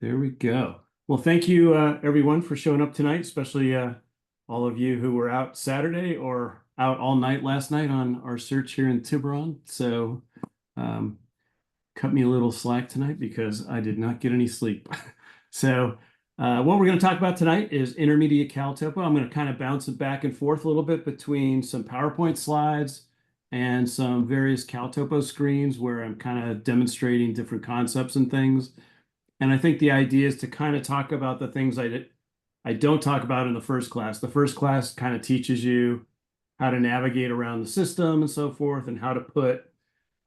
There we go. Well, thank you, everyone, for showing up tonight, especially all of you who were out Saturday or out all night last night on our search here in Tiburon. So, um, cut me a little slack tonight because I did not get any sleep. So, what we're going to talk about tonight is intermediate CalTopo. I'm going to kind of bounce it back and forth a little bit between some PowerPoint slides and some various CalTopo screens where I'm kind of demonstrating different concepts and things. And I think the idea is to kind of talk about the things I don't talk about in the first class. The first class kind of teaches you how to navigate around the system and so forth, and how to put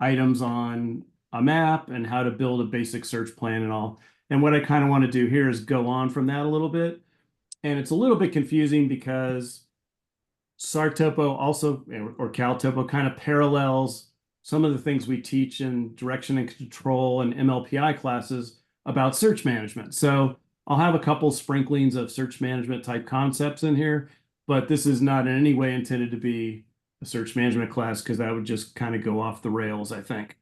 items on a map and how to build a basic search plan and all. And what I kind of want to do here is go on from that a little bit. And it's a little bit confusing because SARTopo also, or CalTopo, kind of parallels some of the things we teach in direction and control and MLPI classes about search management. So I'll have a couple sprinklings of search management type concepts in here, but this is not in any way intended to be a search management class because that would just kind of go off the rails, I think.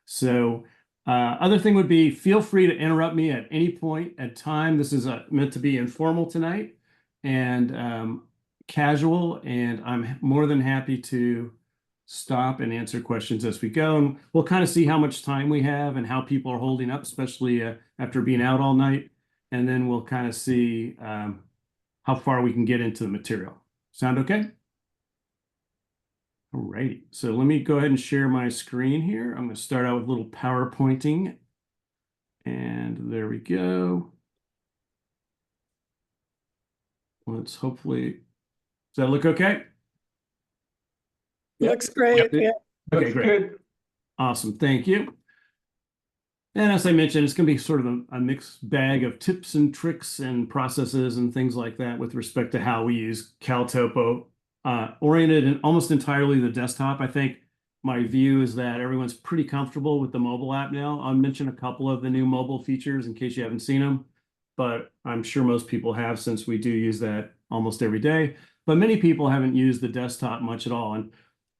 So other thing would be feel free to interrupt me at any point at time. This is meant to be informal tonight and casual, and I'm more than happy to stop and answer questions as we go. And we'll kind of see how much time we have and how people are holding up, especially after being out all night. And then we'll kind of see how far we can get into the material. Sound okay? All righty. So let me go ahead and share my screen here. I'm going to start out with a little PowerPointing. And there we go. Let's hopefully, does that look okay? Looks great. Yep. Yeah. Okay, great. Awesome. Thank you. And as I mentioned, it's going to be sort of a mixed bag of tips and tricks and processes and things like that with respect to how we use CalTopo, oriented in almost entirely the desktop. I think my view is that everyone's pretty comfortable with the mobile app now. I'll mention a couple of the new mobile features in case you haven't seen them, but I'm sure most people have since we do use that almost every day. But many people haven't used the desktop much at all. And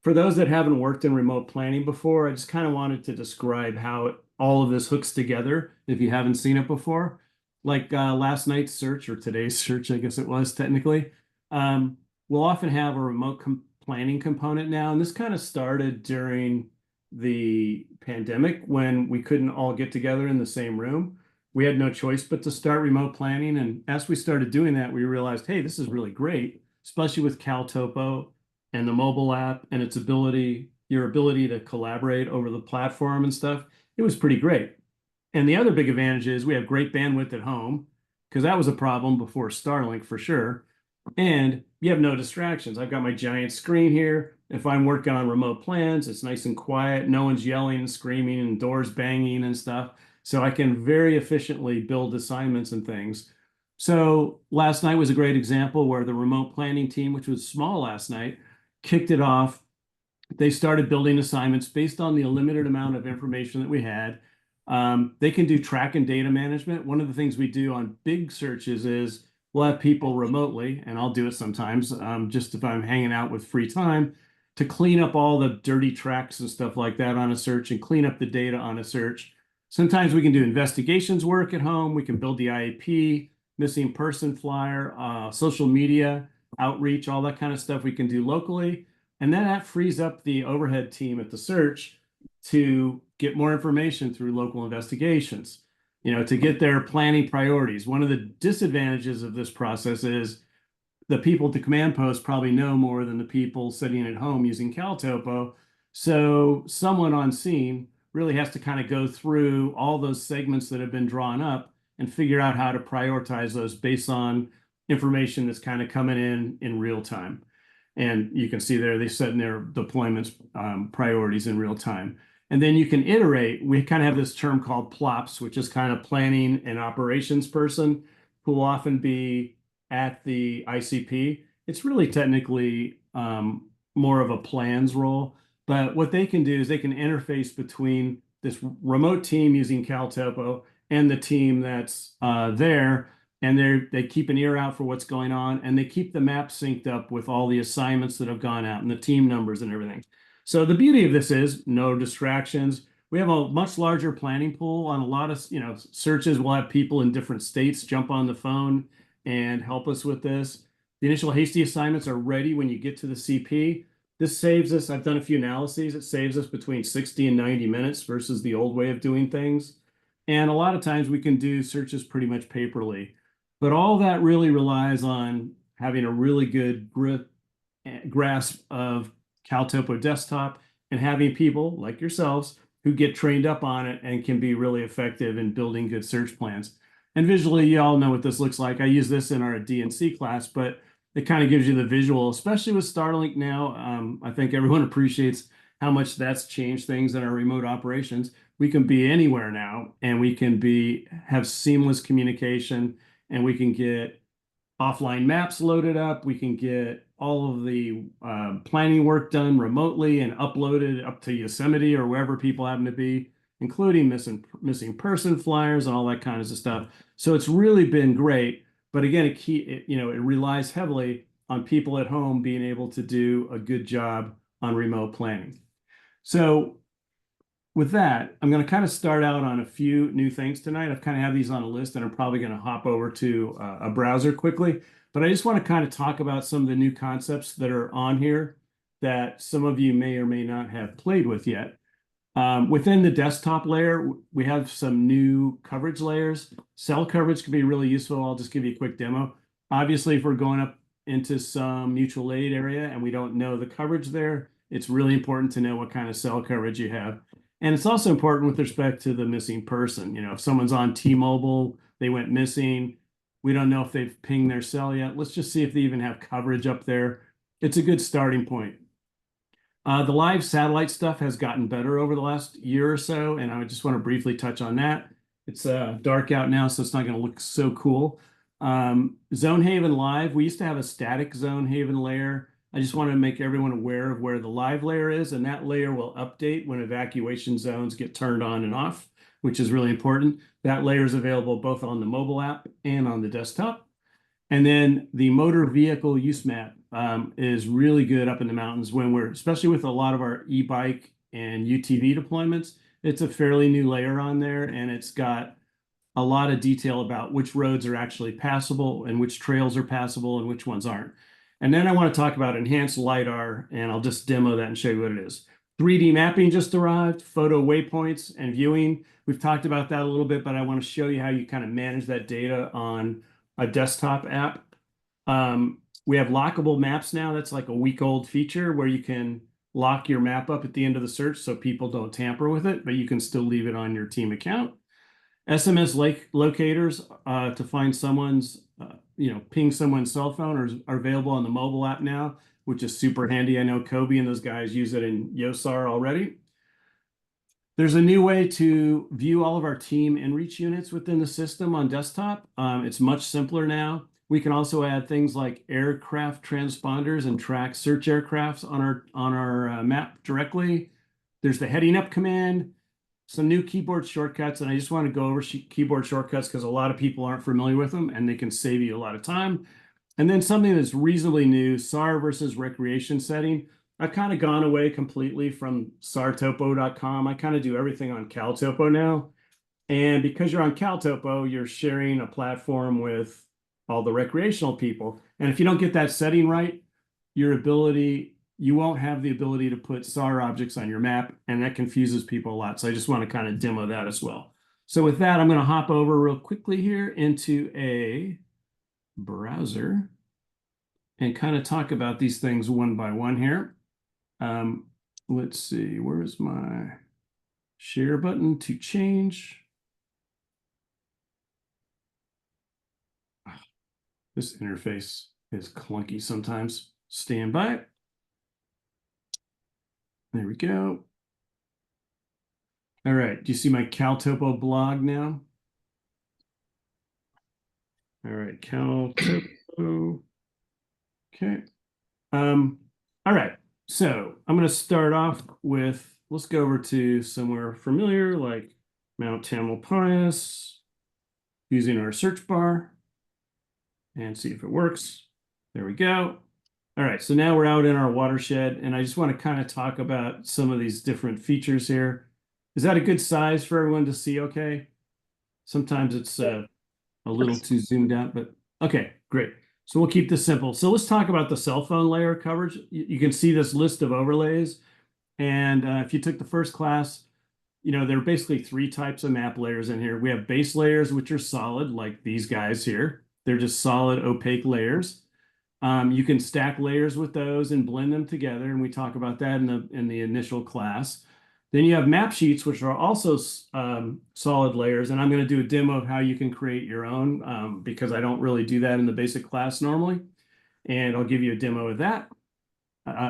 for those that haven't worked in remote planning before, I just kind of wanted to describe how all of this hooks together if you haven't seen it before. Like last night's search, or today's search, I guess it was technically, we'll often have a remote planning component now. And this kind of started during the pandemic when we couldn't all get together in the same room. We had no choice but to start remote planning. And as we started doing that, we realized, hey, this is really great, especially with CalTopo and the mobile app and its ability, your ability to collaborate over the platform and stuff. It was pretty great. And the other big advantage is we have great bandwidth at home, because that was a problem before Starlink for sure. And you have no distractions. I've got my giant screen here. If I'm working on remote plans, it's nice and quiet. No one's yelling and screaming and doors banging and stuff. So I can very efficiently build assignments and things. So last night was a great example where the remote planning team, which was small last night, kicked it off. They started building assignments based on the limited amount of information that we had. They can do track and data management. One of the things we do on big searches is we'll have people remotely, and I'll do it sometimes, just if I'm hanging out with free time, to clean up all the dirty tracks and stuff like that on a search and clean up the data on a search. Sometimes we can do investigations work at home. We can build the IAP, missing person flyer, social media, outreach, all that kind of stuff we can do locally. And then that frees up the overhead team at the search to get more information through local investigations, to get their planning priorities. One of the disadvantages of this process is the people at the command post probably know more than the people sitting at home using CalTopo. So someone on scene really has to kind of go through all those segments that have been drawn up and figure out how to prioritize those based on information that's kind of coming in real time. And you can see there, they set in their deployments priorities in real time. And then you can iterate. We kind of have this term called plops, which is kind of planning and operations person who will often be at the ICP. It's really technically more of a plans role. But what they can do is they can interface between this remote team using CalTopo and the team that's there. And they keep an ear out for what's going on, and they keep the map synced up with all the assignments that have gone out and the team numbers and everything. So the beauty of this is no distractions. we have a much larger planning pool on a lot of, searches. We'll have people in different states jump on the phone and help us with this. The initial hasty assignments are ready when you get to the CP. This saves us, I've done a few analyses, it saves us between 60 and 90 minutes versus the old way of doing things. And a lot of times we can do searches pretty much paperly. But all that really relies on having a really good grasp of CalTopo desktop and having people like yourselves who get trained up on it and can be really effective in building good search plans. And visually, you all know what this looks like. I use this in our DNC class, but it kind of gives you the visual, especially with Starlink now. I think everyone appreciates how much that's changed things in our remote operations. We can be anywhere now, and we can have seamless communication, and we can get offline maps loaded up. We can get all of the planning work done remotely and uploaded up to Yosemite or wherever people happen to be, including missing person flyers and all that kind of stuff. So it's really been great. But again, it relies heavily on people at home being able to do a good job on remote planning. So with that, I'm going to kind of start out on a few new things tonight. I've kind of have these on a list, and I'm probably going to hop over to a browser quickly. But I just want to kind of talk about some of the new concepts that are on here that some of you may or may not have played with yet. Within the desktop layer, we have some new coverage layers. Cell coverage can be really useful. I'll just give you a quick demo. Obviously, if we're going up into some mutual aid area and we don't know the coverage there, it's really important to know what kind of cell coverage you have. And it's also important with respect to the missing person. If someone's on T-Mobile, they went missing, we don't know if they've pinged their cell yet. Let's just see if they even have coverage up there. It's a good starting point. The live satellite stuff has gotten better over the last year or so, and I just want to briefly touch on that. It's dark out now, so it's not going to look so cool. Zonehaven Live, we used to have a static Zonehaven layer. I just want to make everyone aware of where the live layer is, and that layer will update when evacuation zones get turned on and off, which is really important. That layer is available both on the mobile app and on the desktop. And then the motor vehicle use map is really good up in the mountains especially with a lot of our e-bike and UTV deployments. It's a fairly new layer on there, and it's got a lot of detail about which roads are actually passable and which trails are passable and which ones aren't. And then I want to talk about enhanced LIDAR, and I'll just demo that and show you what it is. 3D mapping just arrived, photo waypoints and viewing. We've talked about that a little bit, but I want to show you how you kind of manage that data on a desktop app. We have lockable maps now. That's like a week-old feature where you can lock your map up at the end of the search so people don't tamper with it, but you can still leave it on your team account. SMS locators to find ping someone's cell phone are available on the mobile app now, which is super handy. I know Kobe and those guys use it in YOSAR already. There's a new way to view all of our team inReach units within the system on desktop. It's much simpler now. We can also add things like aircraft transponders and track search aircrafts on our map directly. There's the heading up command, some new keyboard shortcuts, and I just want to go over keyboard shortcuts because a lot of people aren't familiar with them, and they can save you a lot of time. And then something that's reasonably new, SAR versus recreation setting. I've kind of gone away completely from SARTopo.com. I kind of do everything on CalTopo now. And because you're on CalTopo, you're sharing a platform with all the recreational people. And if you don't get that setting right, you won't have the ability to put SAR objects on your map, and that confuses people a lot. So I just want to kind of demo that as well. So with that, I'm going to hop over real quickly here into a browser and kind of talk about these things one by one here. Let's see, where's my share button to change? This interface is clunky sometimes. Stand by. There we go. All right, do you see my CalTopo blog now? All right, CalTopo. Okay. All right, so I'm going to start off with, let's go over to somewhere familiar like Mount Tamalpais using our search bar and see if it works. There we go. All right, so now we're out in our watershed, and I just want to kind of talk about some of these different features here. Is that a good size for everyone to see? Okay. Sometimes it's a little too zoomed out, but okay, great. So we'll keep this simple. So let's talk about the cell phone layer coverage. You can see this list of overlays. And if you took the first class, there are basically three types of map layers in here. We have base layers, which are solid, like these guys here. They're just solid opaque layers. You can stack layers with those and blend them together, and we talk about that in the initial class. Then you have map sheets, which are also solid layers, and I'm going to do a demo of how you can create your own because I don't really do that in the basic class normally. And I'll give you a demo of that,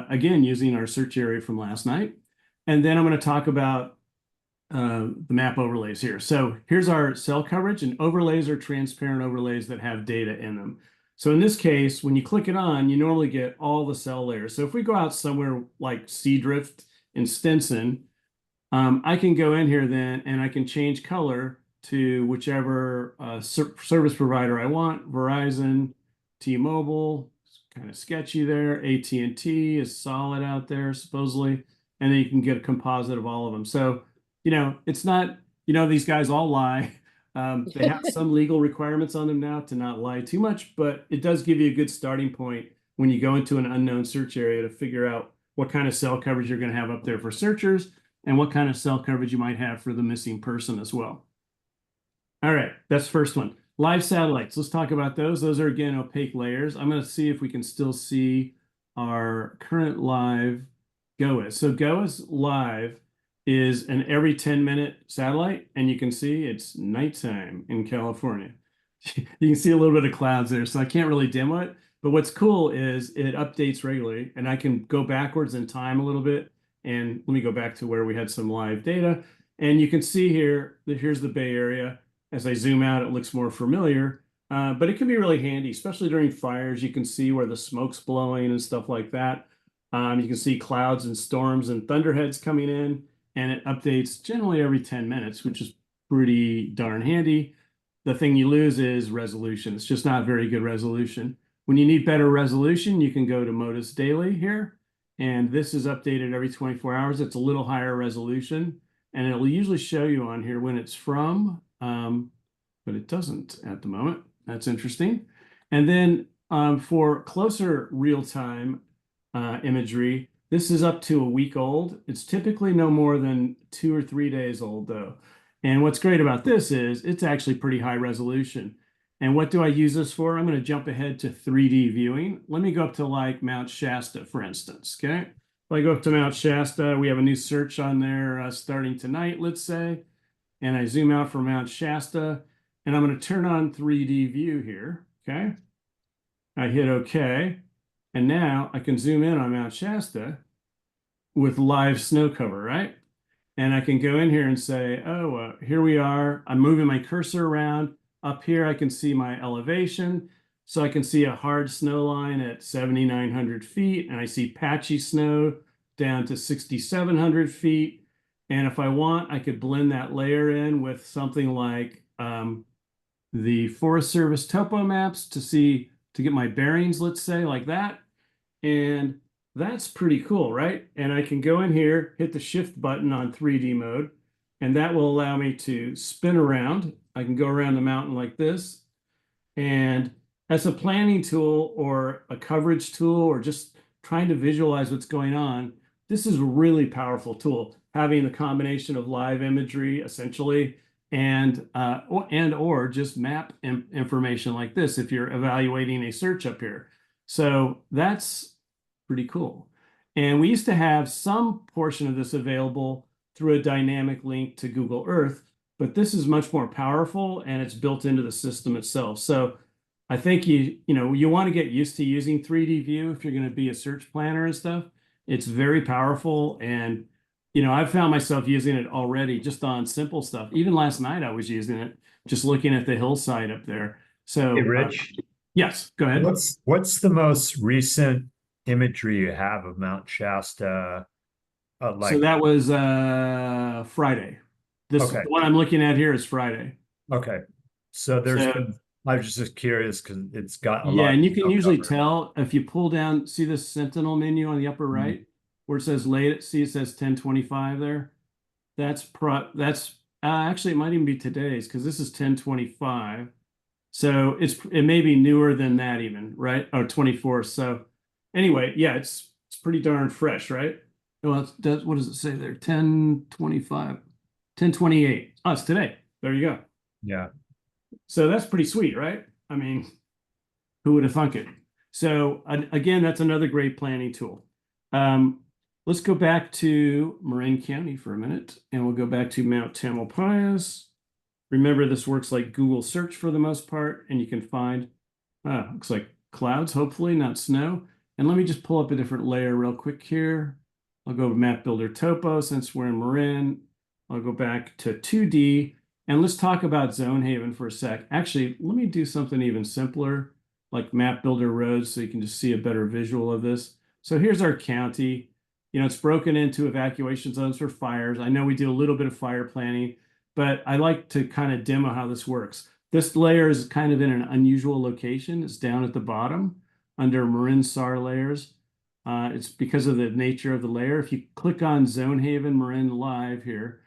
again, using our search area from last night. And then I'm going to talk about the map overlays here. So here's our cell coverage, and overlays are transparent overlays that have data in them. So in this case, when you click it on, you normally get all the cell layers. So if we go out somewhere like Seadrift in Stinson, I can go in here then and I can change color to whichever service provider I want. Verizon, T-Mobile, kind of sketchy there. AT&T is solid out there supposedly. And then you can get a composite of all of them. So, it's not, these guys all lie. They have some legal requirements on them now to not lie too much, but it does give you a good starting point when you go into an unknown search area to figure out what kind of cell coverage you're going to have up there for searchers and what kind of cell coverage you might have for the missing person as well. All right, that's the first one. Live satellites, let's talk about those. Those are, again, opaque layers. I'm going to see if we can still see our current live GOES. So GOES live is an every 10-minute satellite, and you can see it's nighttime in California. You can see a little bit of clouds there, so I can't really demo it. But what's cool is it updates regularly, and I can go backwards in time a little bit. And let me go back to where we had some live data. And you can see here that here's the Bay Area. As I zoom out, it looks more familiar, but it can be really handy, especially during fires. You can see where the smoke's blowing and stuff like that. You can see clouds and storms and thunderheads coming in, and it updates generally every 10 minutes, which is pretty darn handy. The thing you lose is resolution. It's just not very good resolution. When you need better resolution, you can go to Modus Daily here, and this is updated every 24 hours. It's a little higher resolution, and it'll usually show you on here when it's from, but it doesn't at the moment. That's interesting. And then for closer real-time imagery, this is up to a week old. It's typically no more than 2 or 3 days old, though. And what's great about this is it's actually pretty high resolution. And what do I use this for? I'm going to jump ahead to 3D viewing. Let me go up to like Mount Shasta, for instance. Okay. If I go up to Mount Shasta, we have a new search on there starting tonight, let's say. And I zoom out from Mount Shasta, and I'm going to turn on 3D view here. Okay. I hit OK. And now I can zoom in on Mount Shasta with live snow cover, right? And I can go in here and say, oh, here we are. I'm moving my cursor around. Up here, I can see my elevation. So I can see a hard snow line at 7,900 feet, and I see patchy snow down to 6,700 feet. And if I want, I could blend that layer in with something like the Forest Service topo maps to get my bearings, let's say, like that. And that's pretty cool, right? And I can go in here, hit the shift button on 3D mode, and that will allow me to spin around. I can go around the mountain like this. And as a planning tool or a coverage tool or just trying to visualize what's going on, this is a really powerful tool, having the combination of live imagery, essentially, and or just map information like this if you're evaluating a search up here. So that's pretty cool. And we used to have some portion of this available through a dynamic link to Google Earth, but this is much more powerful and it's built into the system itself. So I think you want to get used to using 3D view if you're going to be a search planner and stuff. It's very powerful, and I've found myself using it already just on simple stuff. Even last night I was using it, just looking at the hillside up there. So Hey, Rich, yes, go ahead. what's the most recent imagery you have of Mount Shasta? So that was Friday. The Okay, one I'm looking at here is Friday. okay. So there's So been, I was just curious because it's got a yeah, lot and of you can snow usually cover. tell if you pull down, see this Sentinel menu on the upper Mhm. right, where it says late, see it says 1025 there. that's actually it might even be today's because this is 10/25. So it may be newer than that even, right? Or 24. So anyway, yeah, it's pretty darn fresh, right? Well, what does it say there? 10/25, 10/28. Oh, it's today. There you go. Yeah. So that's pretty sweet, right? I mean, who would have thunk it? So again, that's another great planning tool. Um, let's go back to Marin County for a minute, and we'll go back to Mount Tamalpais. Remember, this works like Google search for the most part, and you can find, looks like clouds, hopefully, not snow. And let me just pull up a different layer real quick here. I'll go to Map Builder Topo since we're in Marin. I'll go back to 2D, and let's talk about Zone Haven for a sec. Actually, let me do something even simpler, like Map Builder Roads, so you can just see a better visual of this. So here's our county. You know, it's broken into evacuation zones for fires. I know we do a little bit of fire planning, but I like to kind of demo how this works. This layer is kind of in an unusual location. It's down at the bottom under Marin SAR layers. It's because of the nature of the layer. If you click on Zone Haven Marin Live here,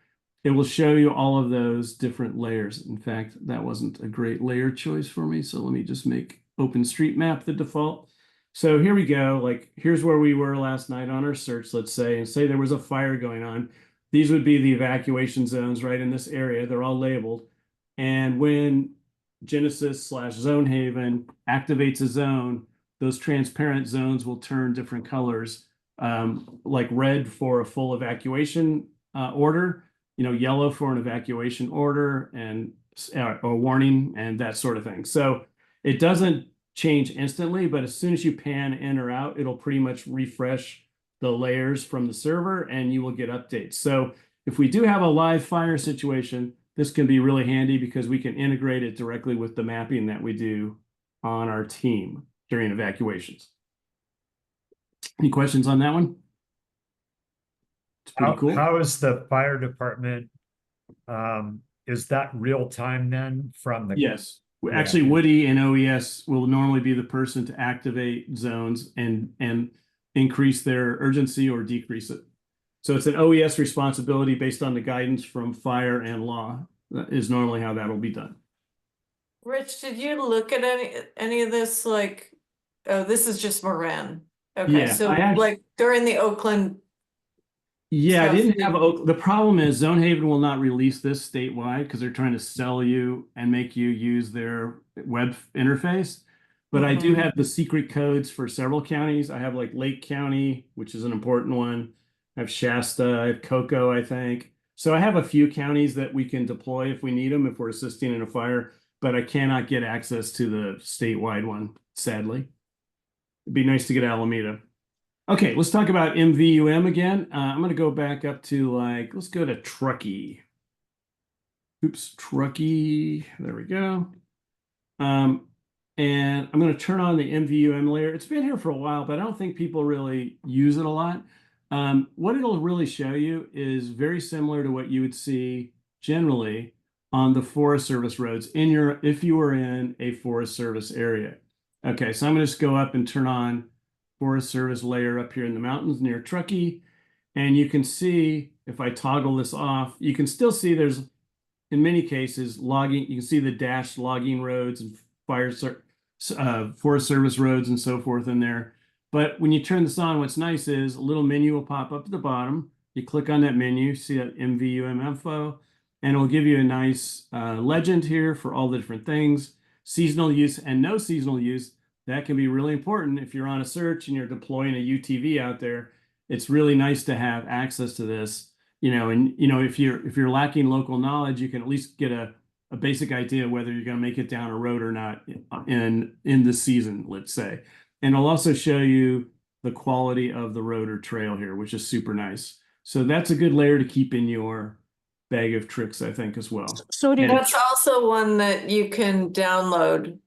it will show you all of those different layers. In fact, that wasn't a great layer choice for me. So let me just make OpenStreetMap the default. So here we go. Like, here's where we were last night on our search, let's say, and say there was a fire going on. These would be the evacuation zones right in this area. They're all labeled. And when Genesis/Zone Haven activates a zone, those transparent zones will turn different colors, like red for a full evacuation order, yellow for an evacuation order and a warning and that sort of thing. So it doesn't change instantly, but as soon as you pan in or out, it'll pretty much refresh the layers from the server and you will get updates. So if we do have a live fire situation, this can be really handy because we can integrate it directly with the mapping that we do on our team during evacuations. Any questions on that one? It's pretty cool. How is the fire department? Is that real time then from the? Yes. Yeah. Actually, Woody and OES will normally be the person to activate zones and increase their urgency or decrease it. So it's an OES responsibility based on the guidance from fire and law. That is normally how that'll be done. Rich, did you look at any of this? Like, oh, this is just Marin. Okay, Yeah, so like during the Oakland. Yeah, I didn't have the problem is Zone Haven will not release this statewide because they're trying to sell you and make you use their web interface. But I do have the secret codes for several counties. I have like Lake County, which is an important one. I have Shasta, I have Cocoa, I think. So I have a few counties that we can deploy if we need them, if we're assisting in a fire, but I cannot get access to the statewide one, sadly. It'd be nice to get Alameda. Okay, let's talk about MVUM again. I'm going to go back up to let's go to Truckee. Oops, Truckee. There we go. And I'm going to turn on the MVUM layer. It's been here for a while, but I don't think people really use it a lot. What it'll really show you is very similar to what you would see generally on the Forest Service roads if you were in a Forest Service area. Okay, so I'm going to just go up and turn on Forest Service layer up here in the mountains near Truckee. And you can see if I toggle this off, you can still see there's, in many cases, logging. You can see the dashed logging roads and Forest Service roads and so forth in there. But when you turn this on, what's nice is a little menu will pop up at the bottom. You click on that menu, see that MVUM info, and it'll give you a nice legend here for all the different things, seasonal use and no seasonal use. That can be really important if you're on a search and you're deploying a UTV out there. It's really nice to have access to this, and if you're lacking local knowledge, you can at least get a basic idea whether you're going to make it down a road or not in the season, let's say. And it'll also show you the quality of the road or trail here, which is super nice. So that's a good layer to keep in your bag of tricks, I think, as well. So that's also one that you can download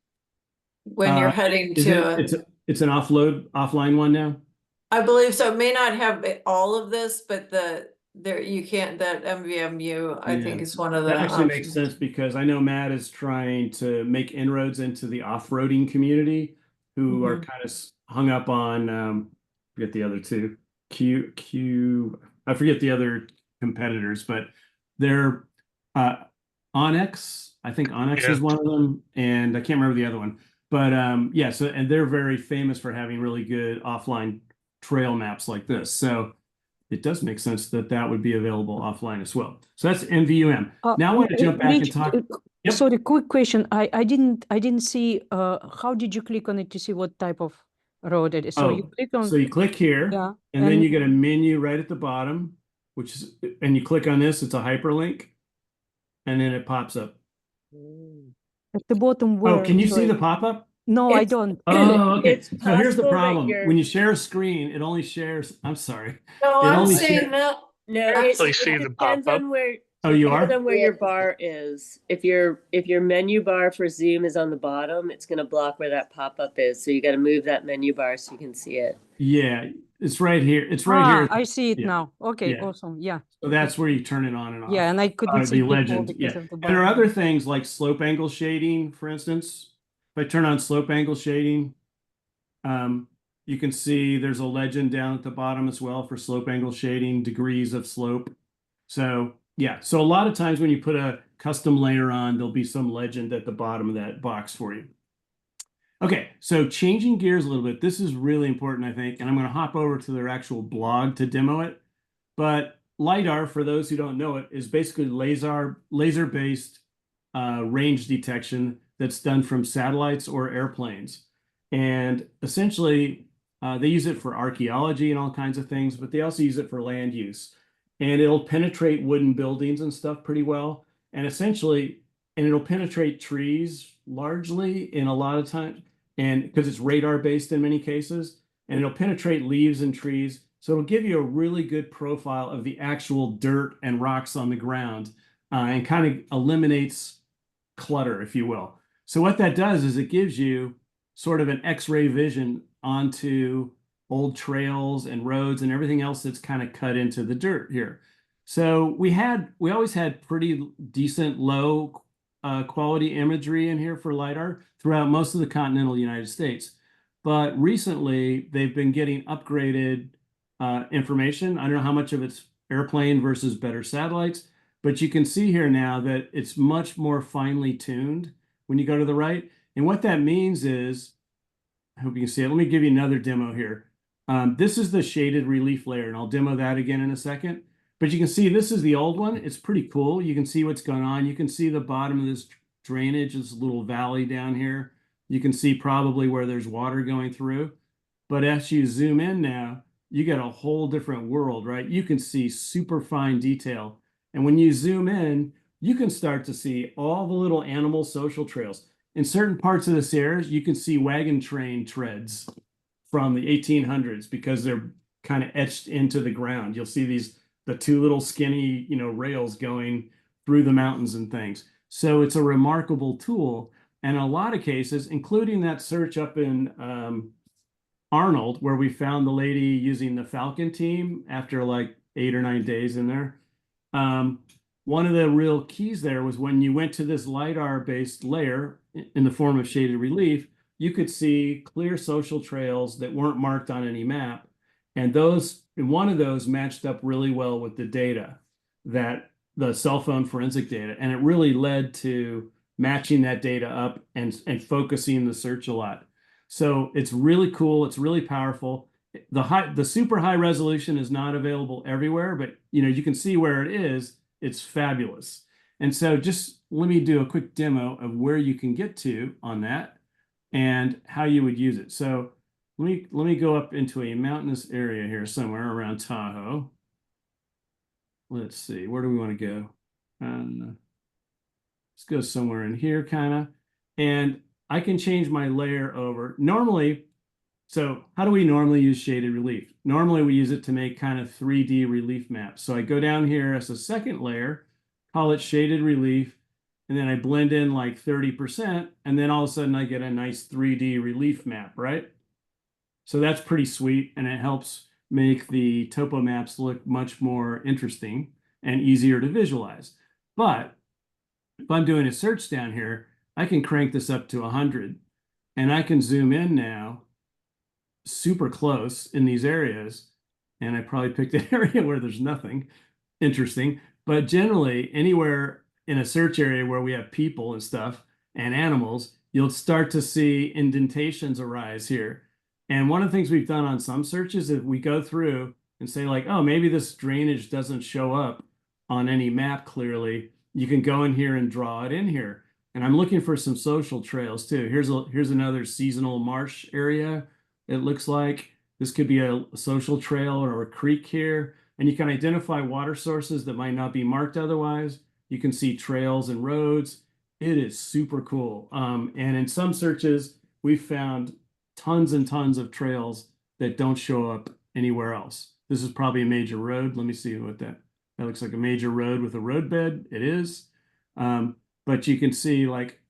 when you're heading to it's an offline one now. I believe so. It may not have all of this, but you can't, that MVMU I think is one of the that actually options. makes sense because I know Matt is trying to make inroads into the off-roading community who are kind of hung up on forget the other two I forget the other competitors, but They're Onyx. I think Onyx is one of them, and I can't remember the other one. But yeah, so and they're very famous for having really good offline trail maps like this. So it does make sense that that would be available offline as well. So that's NVUM. Now I want to jump back and talk. Yep. Sorry, quick question. I didn't see. How did you click on it to see what type of road it is? So you click on. So you click here, Yeah, and then you get a menu right at the bottom, which is, and you click on this. It's a hyperlink, and then it pops up. At the bottom where? Oh, can you see the pop-up? No, I don't. Oh, okay. It's So here's the possible that problem. you're- When you share a screen, it only shares. I'm sorry. No, It I'm only saying that. No, Actually it see the depends pop-up. on where. Oh, you Depends are? on where your bar is. If your menu bar for Zoom is on the bottom, it's going to block where that pop-up is. So you got to move that menu bar so you can see it. Yeah, it's right here. It's right here. I see it Yeah. now. Okay, Yeah. awesome. Yeah. So that's where you turn it on and off. Yeah, and I couldn't see The people legend. because Yeah. of the And there are button. other things like slope angle shading, for instance. If I turn on slope angle shading, you can see there's a legend down at the bottom as well for slope angle shading, degrees of slope. So yeah, so a lot of times when you put a custom layer on, there'll be some legend at the bottom of that box for you. Okay, so changing gears a little bit. This is really important, I think, and I'm going to hop over to their actual blog to demo it. But LIDAR, for those who don't know it, is basically laser-based range detection that's done from satellites or airplanes. And essentially, they use it for archaeology and all kinds of things, but they also use it for land use. And it'll penetrate wooden buildings and stuff pretty well. And essentially, and it'll penetrate trees largely in a lot of times, and because it's radar based in many cases, and it'll penetrate leaves and trees. So it'll give you a really good profile of the actual dirt and rocks on the ground, and kind of eliminates clutter, if you will. So what that does is it gives you sort of an X-ray vision onto old trails and roads and everything else that's kind of cut into the dirt here. So we always had pretty decent low quality imagery in here for LIDAR throughout most of the continental United States. But recently they've been getting upgraded information. I don't know how much of it's airplane versus better satellites, but you can see here now that it's much more finely tuned when you go to the right. And what that means is, I hope you can see it. Let me give you another demo here. This is the shaded relief layer, and I'll demo that again in a second. But you can see this is the old one. It's pretty cool. You can see what's going on. You can see the bottom of this drainage, this little valley down here. You can see probably where there's water going through. But as you zoom in now, you get a whole different world, right? You can see super fine detail. And when you zoom in, you can start to see all the little animal social trails. In certain parts of this area, you can see wagon train treads from the 1800s because they're kind of etched into the ground. You'll see the two little skinny, rails going through the mountains and things. So it's a remarkable tool. And in a lot of cases, including that search up in Arnold, where we found the lady using the Falcon team after like 8 or 9 days in there. One of the real keys there was when you went to this LIDAR-based layer in the form of shaded relief, you could see clear social trails that weren't marked on any map. And one of those matched up really well with the data, that the cell phone forensic data. And it really led to matching that data up and focusing the search a lot. So it's really cool. It's really powerful. The super high resolution is not available everywhere, but you can see where it is. It's fabulous. And so just let me do a quick demo of where you can get to on that and how you would use it. So let me go up into a mountainous area here somewhere around Tahoe. Let's see, where do we want to go? Let's go somewhere in here kind of. And I can change my layer over. Normally, so how do we normally use shaded relief? Normally we use it to make kind of 3D relief maps. So I go down here as a second layer, call it shaded relief, and then I blend in like 30%, and then all of a sudden I get a nice 3D relief map, right? So that's pretty sweet, and it helps make the topo maps look much more interesting and easier to visualize. But if I'm doing a search down here, I can crank this up to 100, and I can zoom in now super close in these areas. And I probably picked an area where there's nothing interesting, But generally, anywhere in a search area where we have people and stuff and animals, you'll start to see indentations arise here. And one of the things we've done on some searches is we go through and say like, oh, maybe this drainage doesn't show up on any map clearly. You can go in here and draw it in here. And I'm looking for some social trails too. Here's another seasonal marsh area. It looks like this could be a social trail or a creek here. And you can identify water sources that might not be marked otherwise. You can see trails and roads. It is super cool. And in some searches, we've found tons and tons of trails that don't show up anywhere else. This is probably a major road. Let me see what that looks like, a major road with a roadbed. It is. But you can see like,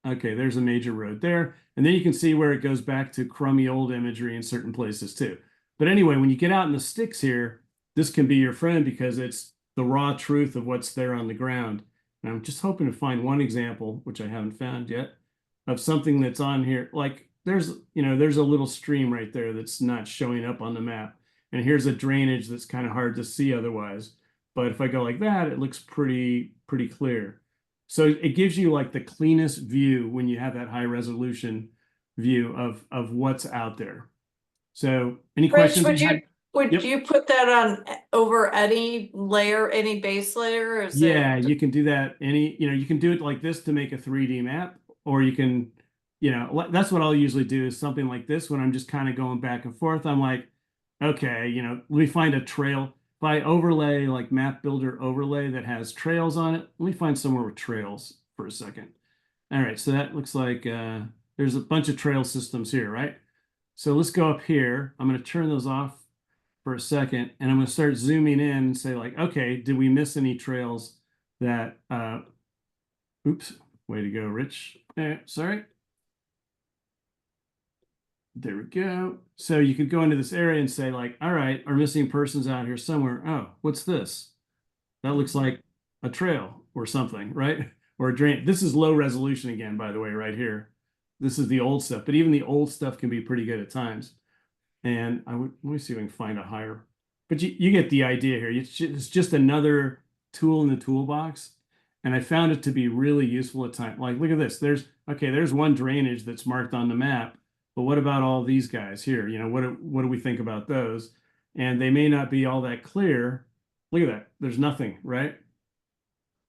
okay, there's a major road there. And then you can see where it goes back to crummy old imagery in certain places too. But anyway, when you get out in the sticks here, this can be your friend because it's the raw truth of what's there on the ground. And I'm just hoping to find one example, which I haven't found yet, of something that's on here. Like there's a little stream right there that's not showing up on the map. And here's a drainage that's kind of hard to see otherwise. But if I go like that, it looks pretty clear. So it gives you like the cleanest view when you have that high resolution view of what's out there. So any Rich, questions? would Yep. you put that on over any layer, any base layer? Or is Yeah, it, you can do that. You can do it like this to make a 3D map, or you can, that's what I'll usually do is something like this when I'm just kind of going back and forth. I'm like, okay, let me find a trail. If I overlay like map builder overlay that has trails on it, let me find somewhere with trails for a second. All right, so that looks like there's a bunch of trail systems here, right? So let's go up here. I'm going to turn those off for a second, and I'm going to start zooming in and say like, okay, did we miss any trails that, oops, way to go, Rich. Sorry. There we go. So you could go into this area and say like, all right, our missing person's out here somewhere. Oh, what's this? That looks like a trail or something, right? Or a drain. This is low resolution again, by the way, right here. This is the old stuff, but even the old stuff can be pretty good at times. And let me see if I can find a higher, but you get the idea here. It's just another tool in the toolbox. And I found it to be really useful at times. Like, look at this. There's one drainage that's marked on the map. But what about all these guys here? What do we think about those? And they may not be all that clear. Look at that. There's nothing, right?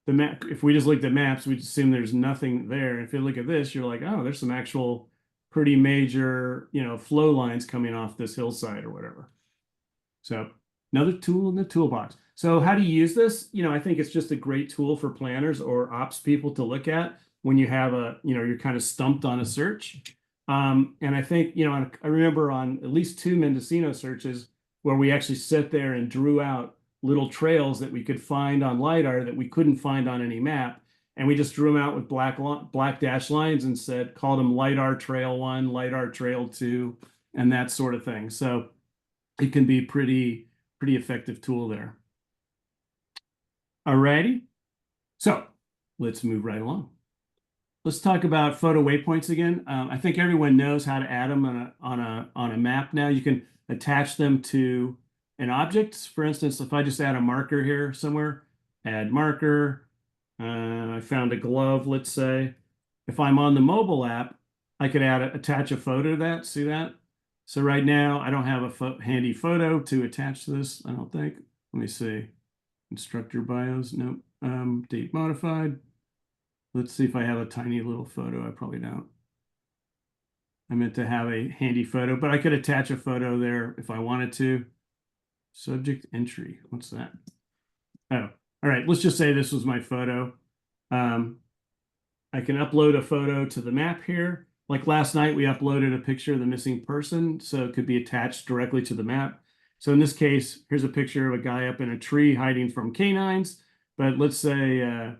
The map, if we just looked at maps, we'd assume there's nothing there. And if you look at this, you're like, oh, there's some actual pretty major, flow lines coming off this hillside or whatever. So another tool in the toolbox. So how do you use this? I think it's just a great tool for planners or ops people to look at when you have you're kind of stumped on a search. And I think, I remember on at least 2 Mendocino searches where we actually sat there and drew out little trails that we could find on LIDAR that we couldn't find on any map. And we just drew them out with black dash lines and called them LIDAR Trail 1, LIDAR Trail 2, and that sort of thing. So it can be pretty effective tool there. Alrighty. So let's move right along. Let's talk about photo waypoints again. I think everyone knows how to add them on a map now. You can attach them to an object. For instance, if I just add a marker here somewhere, add marker. I found a glove, let's say. If I'm on the mobile app, I could attach a photo to that. See that? So right now, I don't have a handy photo to attach to this, I don't think. Let me see. Instructor bios, nope. Date modified. Let's see if I have a tiny little photo. I probably don't. I meant to have a handy photo, but I could attach a photo there if I wanted to. Subject entry. What's that? Oh, all right. Let's just say this was my photo. I can upload a photo to the map here. Like last night, we uploaded a picture of the missing person, so it could be attached directly to the map. So in this case, here's a picture of a guy up in a tree hiding from canines, but let's say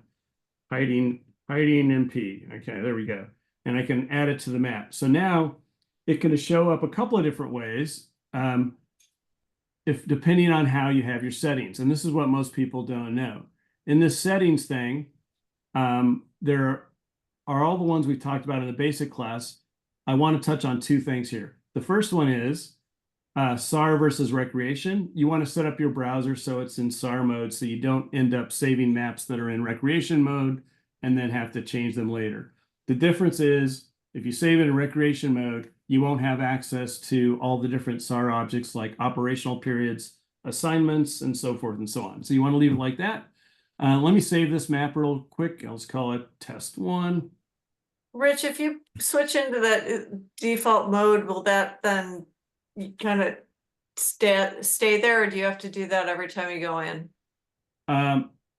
hiding MP. Okay, there we go. And I can add it to the map. So now it can show up a couple of different ways, depending on how you have your settings. And this is what most people don't know. In this settings thing, there are all the ones we talked about in the basic class. I want to touch on 2 things here. The first one is SAR versus recreation. You want to set up your browser so it's in SAR mode so you don't end up saving maps that are in recreation mode and then have to change them later. The difference is if you save it in recreation mode, you won't have access to all the different SAR objects like operational periods, assignments, and so forth and so on. So you want to leave it like that. Let me save this map real quick. I'll just call it test 1. Rich, if you switch into that default mode, will that then kind of stay there, or do you have to do that every time you go in?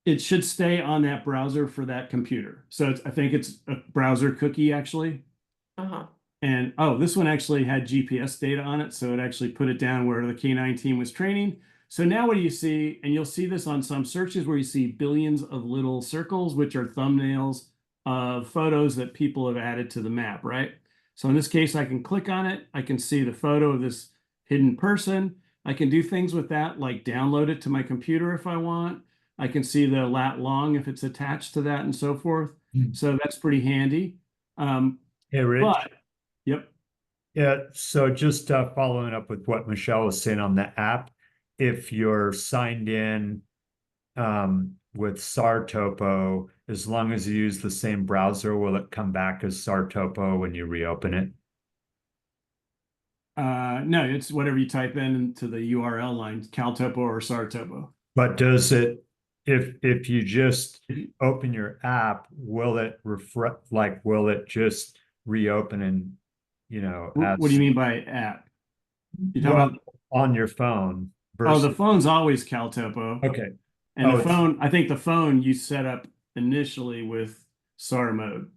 It should stay on that browser for that computer. So I think it's a browser cookie actually. Uh-huh. And oh, this one actually had GPS data on it. So it actually put it down where the K9 team was training. So now what do you see? And you'll see this on some searches where you see billions of little circles, which are thumbnails of photos that people have added to the map, right? So in this case, I can click on it. I can see the photo of this hidden person. I can do things with that, like download it to my computer if I want. I can see the lat long if it's attached to that and so forth. So that's pretty handy. Hey, Rich. But, yep. Yeah, so just following up with what Michelle was saying on the app, if you're signed in with SARTopo, as long as you use the same browser, will it come back as SARTopo when you reopen it? No, it's whatever you type into the URL line, CalTopo or SARTopo. But does it, if you just open your app, will it will it just reopen and, you know, What do you mean by app? You're talking about on your phone the versus, phone's always CalTopo. okay. And the phone, I think the phone you set up initially with SAR mode.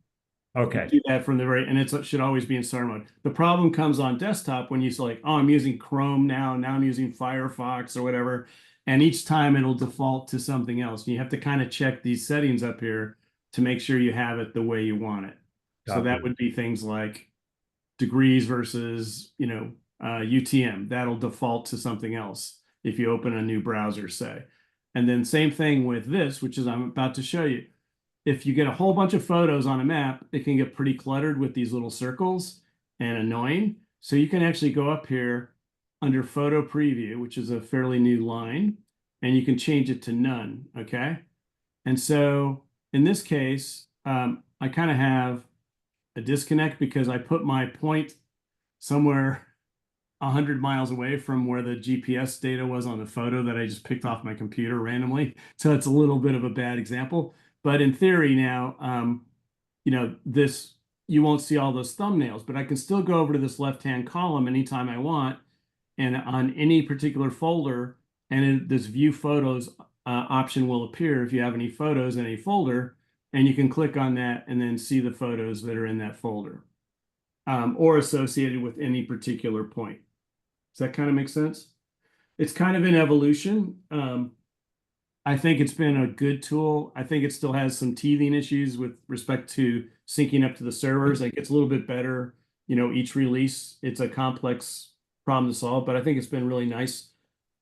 Okay. You do that from the and it should always be in SAR mode. The problem comes on desktop when you say like, oh, I'm using Chrome now I'm using Firefox or whatever. And each time it'll default to something else. You have to kind of check these settings up here to make sure you have it the way you want it. So that would be things like degrees versus, UTM. That'll default to something else if you open a new browser, say. And then same thing with this, which is I'm about to show you. If you get a whole bunch of photos on a map, it can get pretty cluttered with these little circles and annoying. So you can actually go up here under photo preview, which is a fairly new line, and you can change it to none, okay? And so in this case, I kind of have a disconnect because I put my point somewhere 100 miles away from where the GPS data was on the photo that I just picked off my computer randomly. So it's a little bit of a bad example. But in theory now, this, you won't see all those thumbnails, but I can still go over to this left-hand column anytime I want and on any particular folder, and this view photos option will appear if you have any photos in a folder, and you can click on that and then see the photos that are in that folder or associated with any particular point. Does that kind of make sense? It's kind of an evolution. I think it's been a good tool. I think it still has some teething issues with respect to syncing up to the servers. It gets a little bit better, each release. It's a complex problem to solve, but I think it's been really nice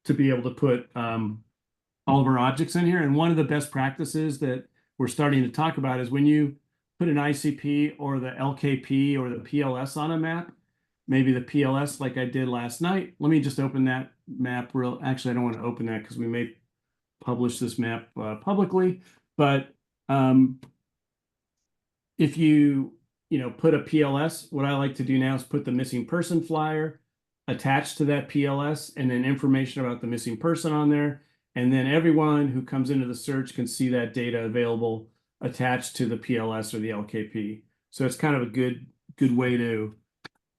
to be able to put all of our objects in here. And one of the best practices that we're starting to talk about is when you put an ICP or the LKP or the PLS on a map, maybe the PLS like I did last night. Let me just open that map actually, I don't want to open that because we may publish this map publicly, but if you put a PLS, what I like to do now is put the missing person flyer attached to that PLS and then information about the missing person on there. And then everyone who comes into the search can see that data available attached to the PLS or the LKP. So it's kind of a good way to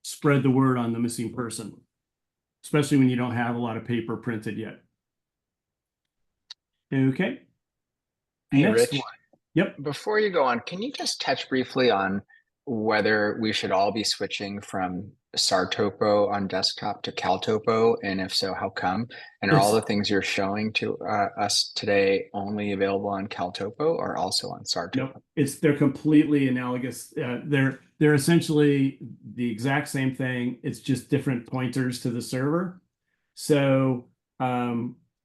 spread the word on the missing person, especially when you don't have a lot of paper printed yet. Okay. Hey, Next Rich. one. Yep. Before you go on, can you just touch briefly on whether we should all be switching from SARTopo on desktop to CalTopo, and if so, how come? And are all the things you're showing to us today only available on CalTopo or also on SARTopo? Nope. They're completely analogous. They're essentially the exact same thing. It's just different pointers to the server. So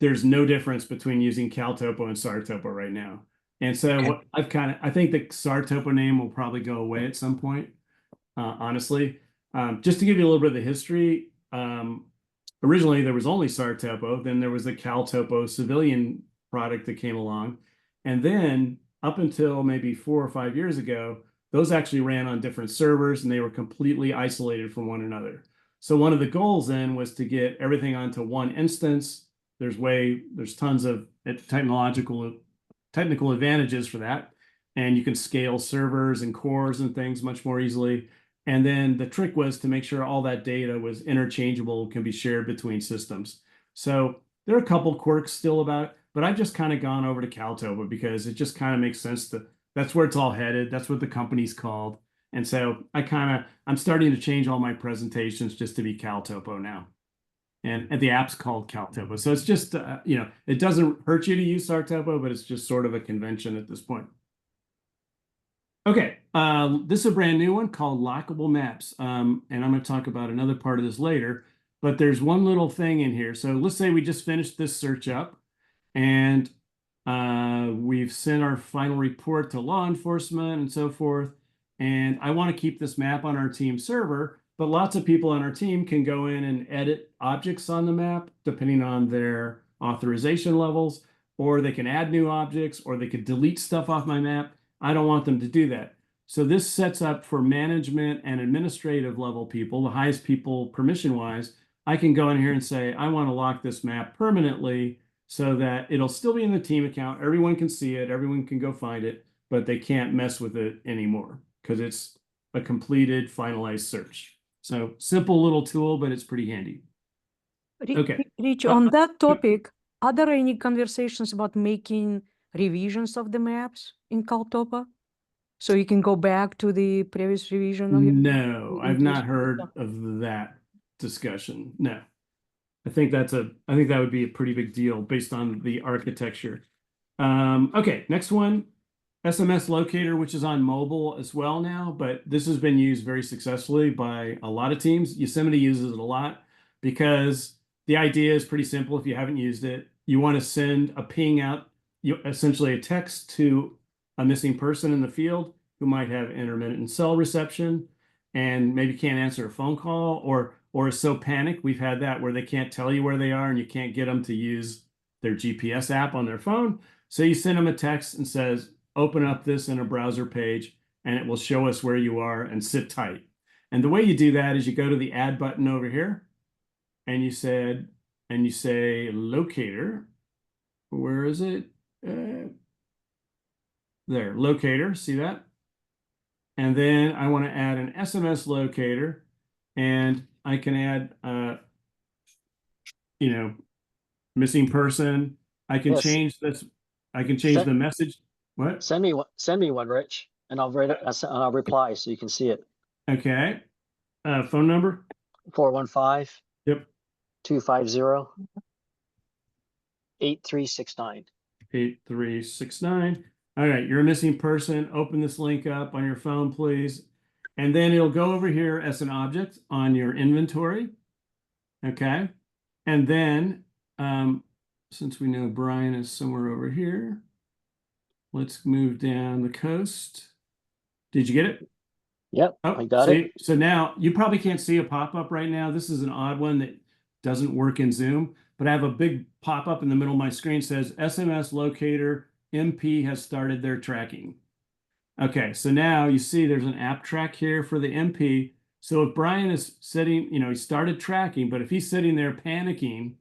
there's no difference between using CalTopo and SARTopo right now. And so what I think the SARTopo name will probably go away at some point, honestly. Just to give you a little bit of the history, originally there was only SARTopo, then there was the CalTopo civilian product that came along. And then up until maybe 4 or 5 years ago, those actually ran on different servers and they were completely isolated from one another. So one of the goals then was to get everything onto one instance. There's tons of technical advantages for that. And you can scale servers and cores and things much more easily. And then the trick was to make sure all that data was interchangeable, can be shared between systems. So there are a couple quirks still about it, but I've just kind of gone over to CalTopo because it just kind of makes sense that's where it's all headed. That's what the company's called. And so I'm starting to change all my presentations just to be CalTopo now. And the app's called CalTopo. So it's just, it doesn't hurt you to use SARTopo, but it's just sort of a convention at this point. Okay, this is a brand new one called Lockable Maps. And I'm going to talk about another part of this later, but there's one little thing in here. So let's say we just finished this search up and we've sent our final report to law enforcement and so forth. And I want to keep this map on our team server, but lots of people on our team can go in and edit objects on the map depending on their authorization levels, or they can add new objects, or they could delete stuff off my map. I don't want them to do that. So this sets up for management and administrative level people, the highest people permission-wise. I can go in here and say, I want to lock this map permanently so that it'll still be in the team account. Everyone can see it. Everyone can go find it, but they can't mess with it anymore because it's a completed, finalized search. So simple little tool, but it's pretty handy. Okay. Rich, on that topic, are there any conversations about making revisions of the maps in CalTopo? So you can go back to the previous revision of your No, I've not heard of that discussion. No. I think that would be a pretty big deal based on the architecture. Okay, next one, SMS locator, which is on mobile as well now, but this has been used very successfully by a lot of teams. Yosemite uses it a lot because the idea is pretty simple. If you haven't used it, you want to send a ping out, essentially a text to a missing person in the field who might have intermittent cell reception and maybe can't answer a phone call or is so panicked. We've had that where they can't tell you where they are and you can't get them to use their GPS app on their phone. So you send them a text and says, open up this in a browser page and it will show us where you are and sit tight. And the way you do that is you go to the add button over here and you say locator. Where is it? There, locator, see that? And then I want to add an SMS locator and I can add, missing person. I can change this. I can change the message. What? Send me one, Rich, and I'll write it. I'll reply so you can see it. Okay. Phone number? 415. Yep. 250. 8369. 8369. All right, you're a missing person. Open this link up on your phone, please. And then it'll go over here as an object on your inventory. Okay. And then, since we know Brian is somewhere over here, let's move down the coast. Did you get it? Yep, I got it. So now you probably can't see a pop-up right now. This is an odd one that doesn't work in Zoom, but I have a big pop-up in the middle of my screen says SMS locator MP has started their tracking. Okay, so now you see there's an app track here for the MP. So if Brian is sitting, he started tracking, but if he's sitting there panicking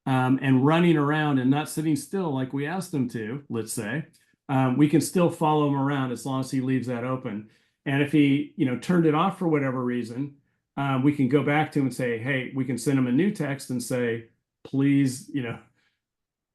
and running around and not sitting still like we asked him to, let's say, we can still follow him around as long as he leaves that open. And if he, turned it off for whatever reason, we can go back to him and say, hey, we can send him a new text and say, please,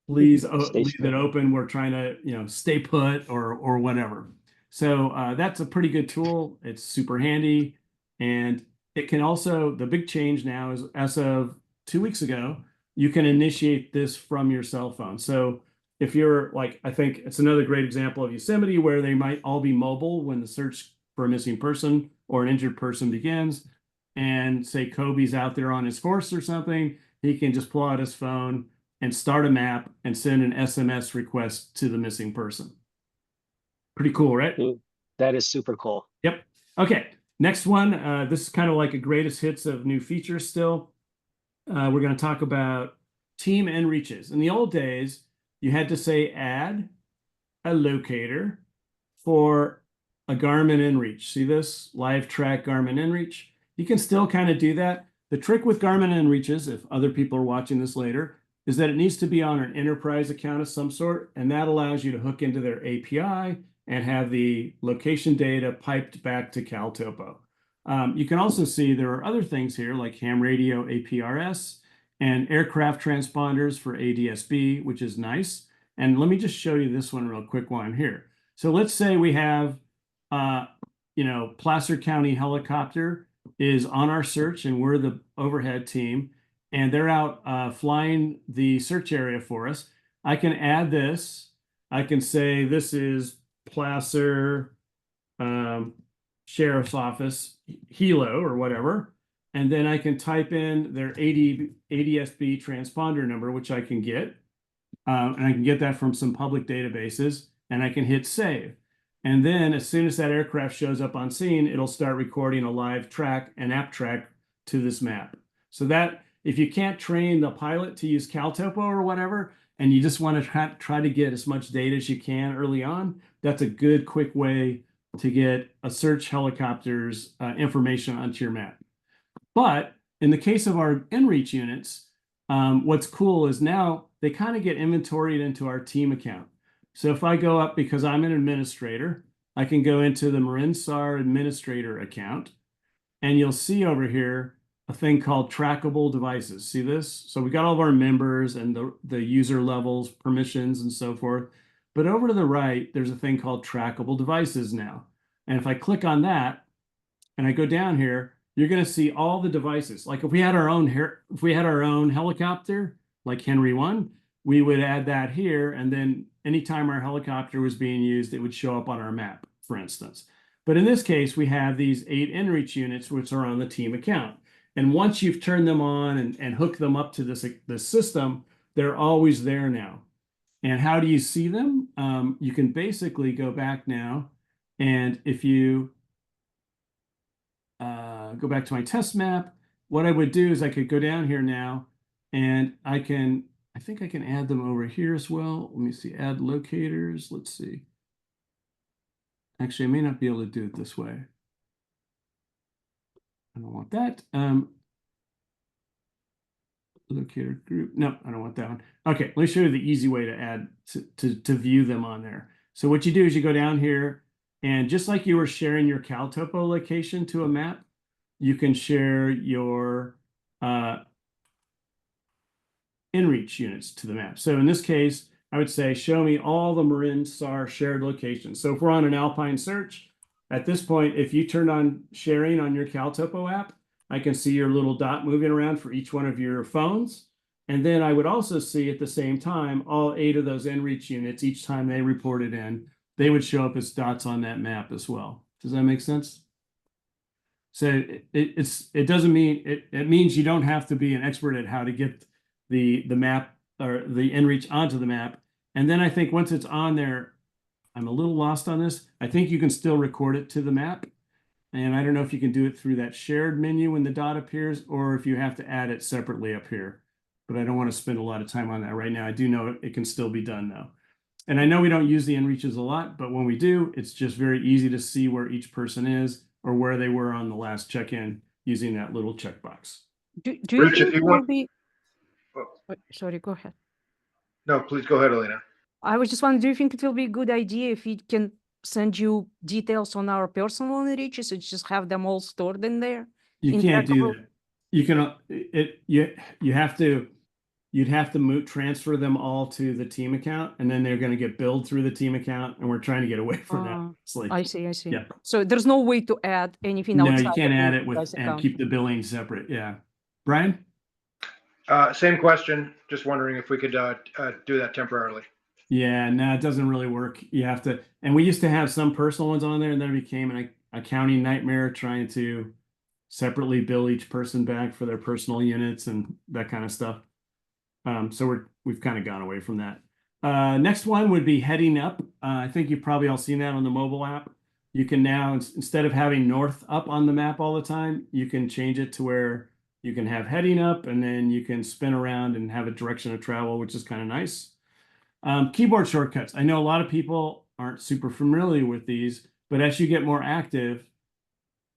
please leave it open. We're trying to, stay put or whatever. So that's a pretty good tool. It's super handy. And it can also, the big change now is as of 2 weeks ago, you can initiate this from your cell phone. So if you're like, I think it's another great example of Yosemite where they might all be mobile when the search for a missing person or an injured person begins. And say Kobe's out there on his horse or something, he can just pull out his phone and start a map and send an SMS request to the missing person. Pretty cool, right? That is super cool. Yep. Okay. Next one. This is kind of like a greatest hits of new features still. we're going to talk about team and reaches. In the old days, you had to say add a locator for a Garmin inReach. See this? Live track Garmin inReach. You can still kind of do that. The trick with Garmin inReaches, if other people are watching this later, is that it needs to be on an enterprise account of some sort, and that allows you to hook into their API and have the location data piped back to CalTopo. You can also see there are other things here like ham radio APRS and aircraft transponders for ADS-B, which is nice. And let me just show you this one real quick while I'm here. So let's say we have, Placer County Helicopter is on our search and we're the overhead team and they're out flying the search area for us. I can add this. I can say this is Placer Sheriff's Office Hilo or whatever. And then I can type in their ADS-B transponder number, which I can get. And I can get that from some public databases and I can hit save. And then as soon as that aircraft shows up on scene, it'll start recording a live track, an app track to this map. So that if you can't train the pilot to use CalTopo or whatever, and you just want to try to get as much data as you can early on, that's a good quick way to get a search helicopter's information onto your map. But in the case of our inReach units, what's cool is now they kind of get inventoried into our team account. So if I go up, because I'm an administrator, I can go into the Marin SAR administrator account, and you'll see over here a thing called trackable devices. See this? So we got all of our members and the user levels, permissions, and so forth. But over to the right, there's a thing called trackable devices now. And if I click on that and I go down here, you're going to see all the devices. Like if we had our own helicopter, like Henry 1, we would add that here. And then anytime our helicopter was being used, it would show up on our map, for instance. But in this case, we have these 8 inReach units, which are on the team account. And once you've turned them on and hooked them up to this system, they're always there now. And how do you see them? You can basically go back now. And if you go back to my test map, what I would do is I could go down here now and I think I can add them over here as well. Let me see, add locators. Let's see. Actually, I may not be able to do it this way. I don't want that. Locator group. No, I don't want that one. Okay, let me show you the easy way to add to view them on there. So what you do is you go down here, and just like you were sharing your CalTopo location to a map, you can share your inReach units to the map. So in this case, I would say, show me all the Marin SAR shared locations. So if we're on an Alpine search, at this point, if you turn on sharing on your CalTopo app, I can see your little dot moving around for each one of your phones. And then I would also see at the same time, all 8 of those inReach units, each time they reported in, they would show up as dots on that map as well. Does that make sense? So it doesn't mean, it means you don't have to be an expert at how to get the map or the inReach onto the map. And then I think once it's on there, I'm a little lost on this. I think you can still record it to the map. And I don't know if you can do it through that shared menu when the dot appears, or if you have to add it separately up here. But I don't want to spend a lot of time on that right now. I do know it can still be done though. And I know we don't use the inReaches a lot, but when we do, it's just very easy to see where each person is or where they were on the last check-in using that little checkbox. Do you Rich, if think you it will want- be? Oh. Sorry, go ahead. No, please go ahead, Elena. I was just wondering, do you think it will be a good idea if we can send you details on our personal inReaches and just have them all stored in there? You in can't do trackable? that. You can you'd have to transfer them all to the team account, and then they're going to get billed through the team account, and we're trying to get away from that. It's like, I see. yeah. So there's no way to add anything No, outside you of can't the add it with enterprise and account. keep the billing separate. Yeah. Brian? Same question. Just wondering if we could do that temporarily. Yeah, no, it doesn't really work. You have to, and we used to have some personal ones on there, and then it became an accounting nightmare trying to separately bill each person back for their personal units and that kind of stuff. So we've kind of gone away from that. Next one would be heading up. I think you've probably all seen that on the mobile app. You can now, instead of having north up on the map all the time, you can change it to where You can have heading up, and then you can spin around and have a direction of travel, which is kind of nice. Keyboard shortcuts. I know a lot of people aren't super familiar with these, but as you get more active,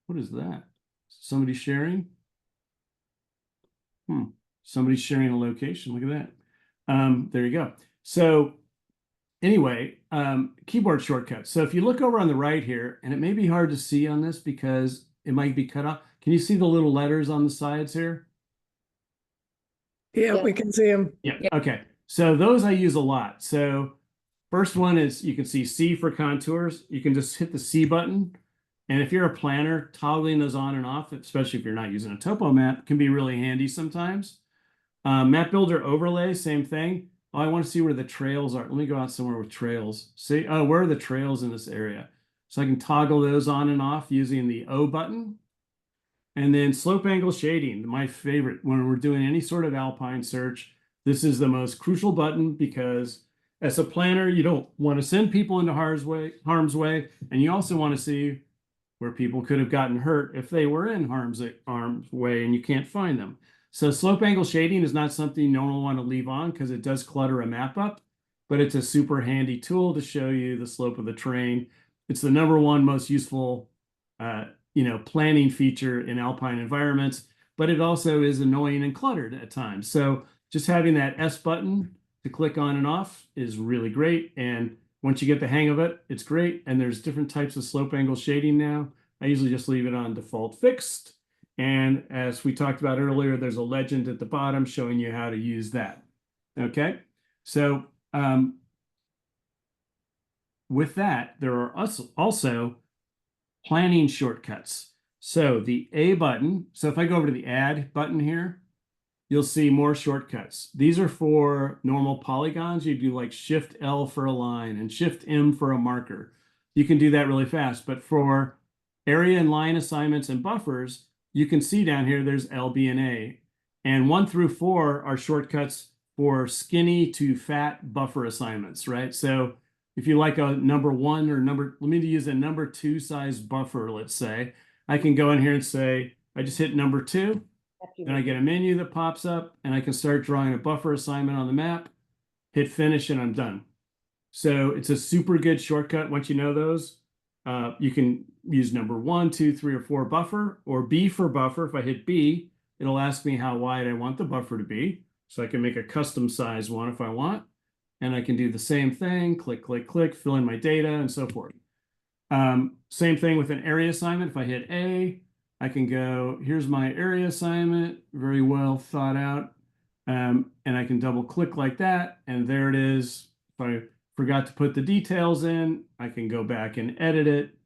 what is that? Somebody sharing? Somebody's sharing a location. Look at that. There you go. So anyway, keyboard shortcuts. So if you look over on the right here, and it may be hard to see on this because it might be cut off. Can you see the little letters on the sides here? Yeah, we can see them. Yeah. Okay. So those I use a lot. So first one is you can see C for contours. You can just hit the C button. And if you're a planner, toggling those on and off, especially if you're not using a topo map, can be really handy sometimes. Map builder overlay, same thing. Oh, I want to see where the trails are. Let me go out somewhere with trails. See, oh, where are the trails in this area? So I can toggle those on and off using the O button. And then slope angle shading, my favorite. When we're doing any sort of alpine search, this is the most crucial button because as a planner, you don't want to send people into harm's way, and you also want to see where people could have gotten hurt if they were in harm's way and you can't find them. So slope angle shading is not something you normally want to leave on because it does clutter a map up, but it's a super handy tool to show you the slope of the terrain. It's the #1 most useful planning feature in alpine environments, but it also is annoying and cluttered at times. So just having that S button to click on and off is really great. And once you get the hang of it, it's great. And there's different types of slope angle shading now. I usually just leave it on default fixed. And as we talked about earlier, there's a legend at the bottom showing you how to use that. Okay, so with that, there are also planning shortcuts. So the A button, so if I go over to the add button here, you'll see more shortcuts. These are for normal polygons. You do like Shift L for a line and Shift M for a marker. You can do that really fast, but for area and line assignments and buffers, you can see down here there's L, B, and A. And 1 through 4 are shortcuts for skinny to fat buffer assignments, right? So if you like a #1 or let me use a #2 size buffer, let's say, I can go in here and say, I just hit #2, then I get a menu that pops up, and I can start drawing a buffer assignment on the map, hit finish, and I'm done. So it's a super good shortcut. Once you know those, you can use #1, 2, 3, or 4 buffer, or B for buffer. If I hit B, it'll ask me how wide I want the buffer to be. So I can make a custom size one if I want. And I can do the same thing, click, click, click, fill in my data, and so forth. Same thing with an area assignment. If I hit A, I can go, here's my area assignment, very well thought out. And I can double click like that, and there it is. If I forgot to put the details in, I can go back and edit it,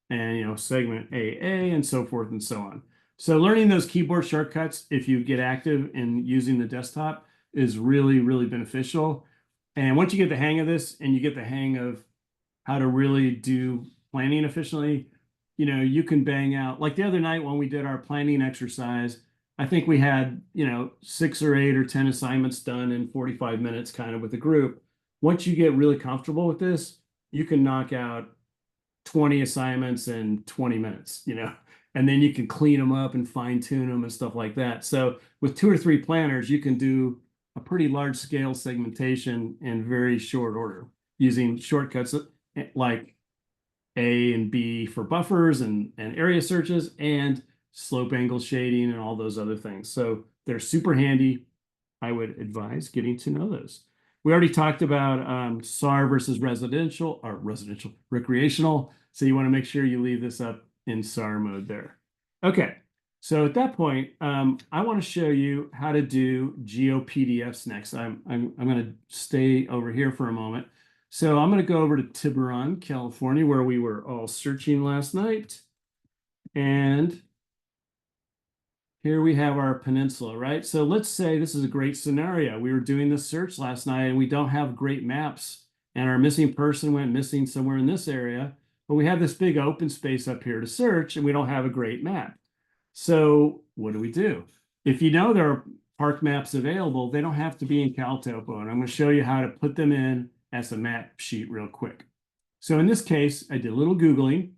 and segment AA, and so forth and so on. So learning those keyboard shortcuts, if you get active in using the desktop, is really, really beneficial. And once you get the hang of this and you get the hang of how to really do planning efficiently, you can bang out. Like the other night when we did our planning exercise, I think we had, 6 or 8 or 10 assignments done in 45 minutes kind of with the group. Once you get really comfortable with this, you can knock out 20 assignments in 20 minutes, and then you can clean them up and fine tune them and stuff like that. So with 2 or 3 planners, you can do a pretty large scale segmentation in very short order using shortcuts like A and B for buffers and area searches and slope angle shading and all those other things. So they're super handy. I would advise getting to know those. We already talked about SAR versus recreational. So you want to make sure you leave this up in SAR mode there. Okay. So at that point, I want to show you how to do GeoPDFs next. I'm going to stay over here for a moment. So I'm going to go over to Tiburon, California, where we were all searching last night. And here we have our peninsula, right? So let's say this is a great scenario. We were doing this search last night and we don't have great maps, and our missing person went missing somewhere in this area, but we have this big open space up here to search and we don't have a great map. So what do? If you know there are park maps available, they don't have to be in CalTopo, and I'm going to show you how to put them in as a map sheet real quick. So in this case, I did a little Googling,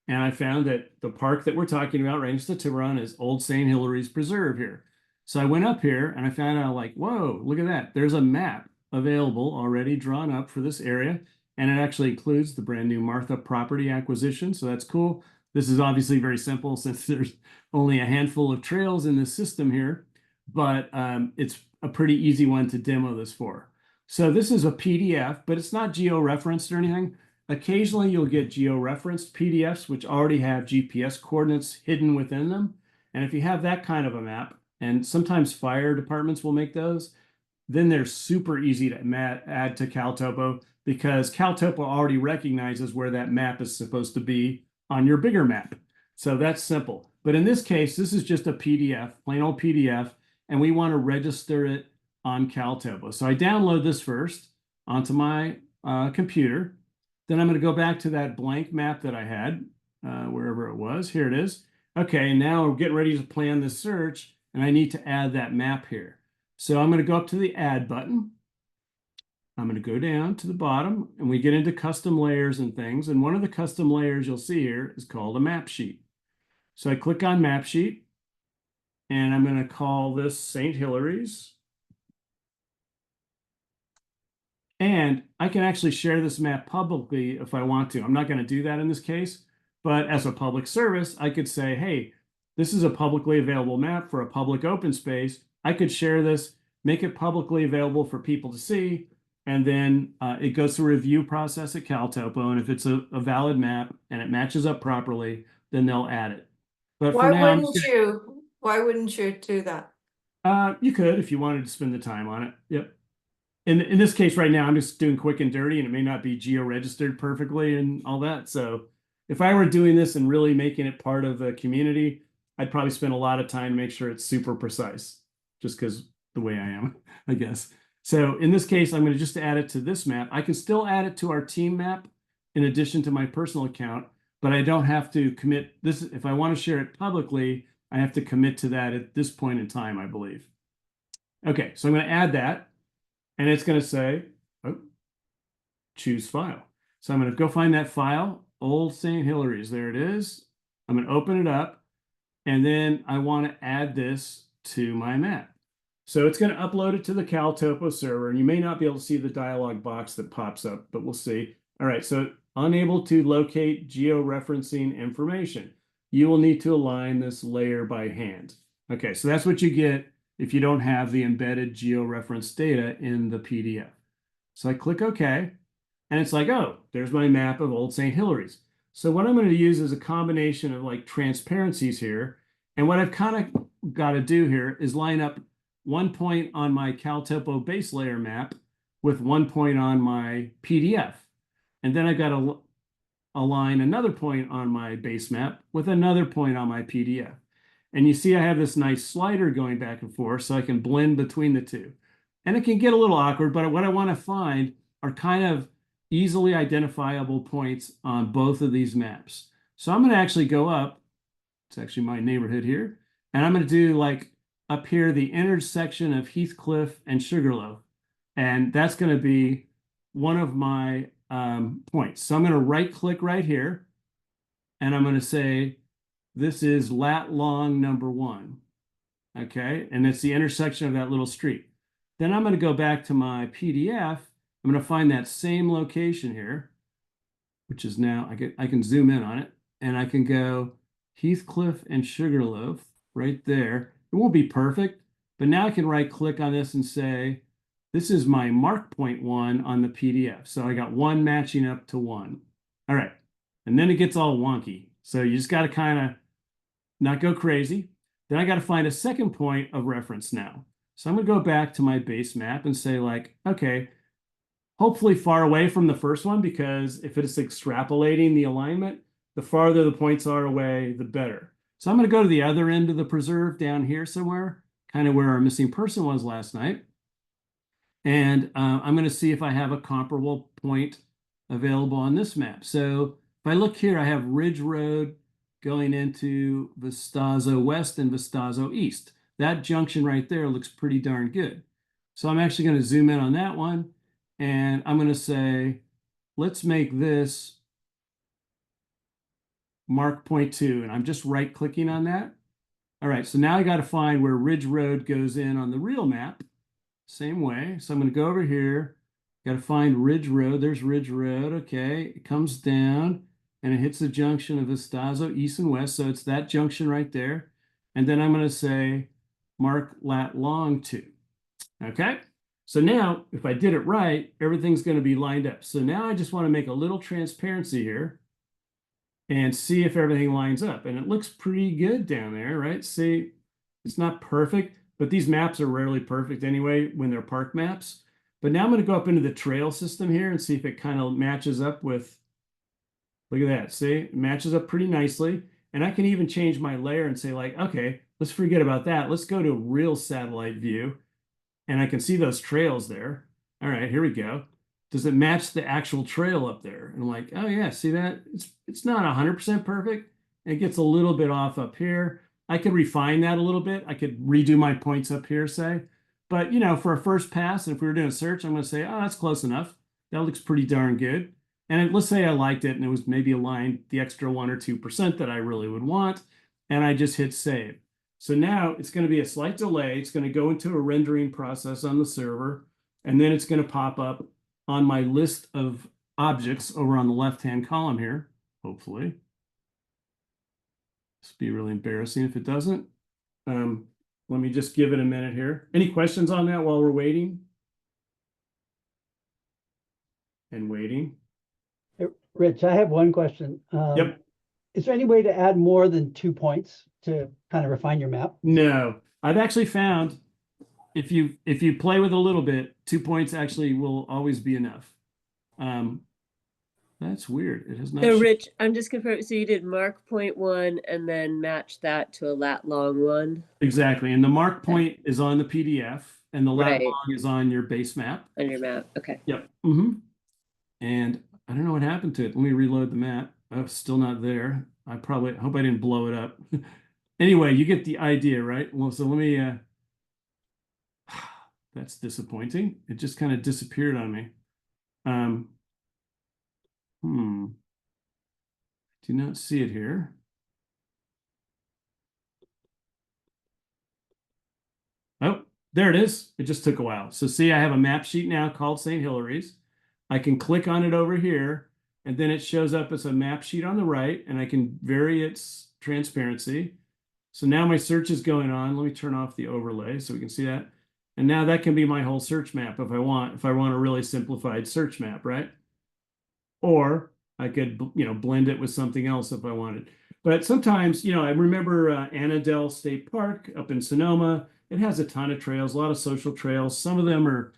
and I found that the park that we're talking about right next to Tiburon is Old St. Hilary's Preserve here. So I went up here and I found out like, whoa, look at that. There's a map available already drawn up for this area. And it actually includes the brand new Martha property acquisition. So that's cool. This is obviously very simple since there's only a handful of trails in this system here, but it's a pretty easy one to demo this for. So this is a PDF, but it's not georeferenced or anything. Occasionally you'll get georeferenced PDFs, which already have GPS coordinates hidden within them. And if you have that kind of a map, and sometimes fire departments will make those, then they're super easy to add to CalTopo because CalTopo already recognizes where that map is supposed to be on your bigger map. So that's simple. But in this case, this is just a PDF, plain old PDF, and we want to register it on CalTopo. So I download this first onto my computer. Then I'm going to go back to that blank map that I had, wherever it was. Here it is. Okay, now we're getting ready to plan this search, and I need to add that map here. So I'm going to go up to the Add button. I'm going to go down to the bottom, and we get into custom layers and things. And one of the custom layers you'll see here is called a map sheet. So I click on map sheet, and I'm going to call this St. Hilary's. And I can actually share this map publicly if I want to. I'm not going to do that in this case, but as a public service, I could say, hey, this is a publicly available map for a public open space. I could share this, make it publicly available for people to see, and then it goes through a review process at CalTopo, and if it's a valid map and it matches up properly, then they'll add it. But Why for now, why wouldn't you do that? you could if you wanted to spend the time on it. Yep. In this case right now, I'm just doing quick and dirty, and it may not be geo-registered perfectly and all that. So if I were doing this and really making it part of the community, I'd probably spend a lot of time to make sure it's super precise, just because the way I am, I guess. So in this case, I'm going to just add it to this map. I can still add it to our team map in addition to my personal account, but I don't have to commit this. If I want to share it publicly, I have to commit to that at this point in time, I believe. Okay, so I'm going to add that. And it's going to say, oh, choose file. So I'm going to go find that file, Old St. Hilary's. There it is. I'm going to open it up. And then I want to add this to my map. So it's going to upload it to the CalTopo server. And you may not be able to see the dialog box that pops up, but we'll see. All right, so unable to locate georeferencing information. You will need to align this layer by hand. Okay, so that's what you get if you don't have the embedded georeference data in the PDF. So I click OK, and it's like, oh, there's my map of Old St. Hilary's. So what I'm going to use is a combination of like transparencies here. And what I've kind of got to do here is line up one point on my CalTopo base layer map with one point on my PDF. And then I've got to align another point on my base map with another point on my PDF. And you see I have this nice slider going back and forth so I can blend between the two. And it can get a little awkward, but what I want to find are kind of easily identifiable points on both of these maps. So I'm going to actually go up, it's actually my neighborhood here, and I'm going to do like up here the intersection of Heathcliff and Sugarloaf. And that's going to be one of my points. So I'm going to right click right here, and I'm going to say, this is lat long number 1, okay? And it's the intersection of that little street. Then I'm going to go back to my PDF. I'm going to find that same location here, which is now, I can zoom in on it, and I can go Heathcliff and Sugarloaf right there. It won't be perfect, but now I can right click on this and say, this is my mark point 1 on the PDF. So I got 1 matching up to 1. All right, and then it gets all wonky. So you just got to kind of not go crazy. Then I got to find a second point of reference now. So I'm going to go back to my base map and say like, okay, hopefully far away from the first one, because if it is extrapolating the alignment, the farther the points are away, the better. So I'm going to go to the other end of the preserve down here somewhere, kind of where our missing person was last night. And I'm going to see if I have a comparable point available on this map. So if I look here, I have Ridge Road going into Vistazo West and Vistazo East. That junction right there looks pretty darn good. So I'm actually going to zoom in on that one, and I'm going to say, let's make this mark point 2, and I'm just right clicking on that. All right, so now I got to find where Ridge Road goes in on the real map. Same way. So I'm going to go over here. Got to find Ridge Road. There's Ridge Road. Okay, it comes down and it hits the junction of Vistazo east and west. So it's that junction right there. And then I'm going to say mark lat long 2. Okay, so now if I did it right, everything's going to be lined up. So now I just want to make a little transparency here and see if everything lines up. And it looks pretty good down there, right? See, it's not perfect, but these maps are rarely perfect anyway when they're park maps. But now I'm going to go up into the trail system here and see if it kind of matches up with, look at that, see, it matches up pretty nicely. And I can even change my layer and say like, okay, let's forget about that. Let's go to real satellite view. And I can see those trails there. All right, here we go. Does it match the actual trail up there? And I'm like, oh yeah, see that? It's not 100% perfect. It gets a little bit off up here. I could refine that a little bit. I could redo my points up here, say. But, you know, for a first pass, and if we were doing a search, I'm going to say, oh, that's close enough. That looks pretty darn good. And let's say I liked it and it was maybe aligned the extra 1 or 2% that I really would want. And I just hit save. So now it's going to be a slight delay. It's going to go into a rendering process on the server. And then it's going to pop up on my list of objects over on the left-hand column here, hopefully. This would be really embarrassing if it doesn't. Let me just give it a minute here. Any questions on that while we're waiting? And waiting. Rich, I have one question. Yep. Is there any way to add more than 2 points to kind of refine your map? No, I've actually found if you play with a little bit, 2 points actually will always be enough. That's weird. It has not. So Rich, I'm just confirming. So you did mark point 1 and then match that to a lat long 1. Exactly, and the mark point is on the PDF, and the lat Right. long is on your base map. On your map. Okay. Yep. And I don't know what happened to it. Let me reload the map. Oh, still not there. I probably hope I didn't blow it up. Anyway, you get the idea, right? Well, so let me. That's disappointing. It just kind of disappeared on me. Do not see it here. Oh, there it is. It just took a while. So see, I have a map sheet now called St. Hilary's. I can click on it over here, and then it shows up as a map sheet on the right, and I can vary its transparency. So now my search is going on. Let me turn off the overlay so we can see that. And now that can be my whole search map if I want a really simplified search map, right? Or I could, blend it with something else if I wanted. But sometimes, I remember Annandale State Park up in Sonoma. It has a ton of trails, a lot of social trails. Some of them are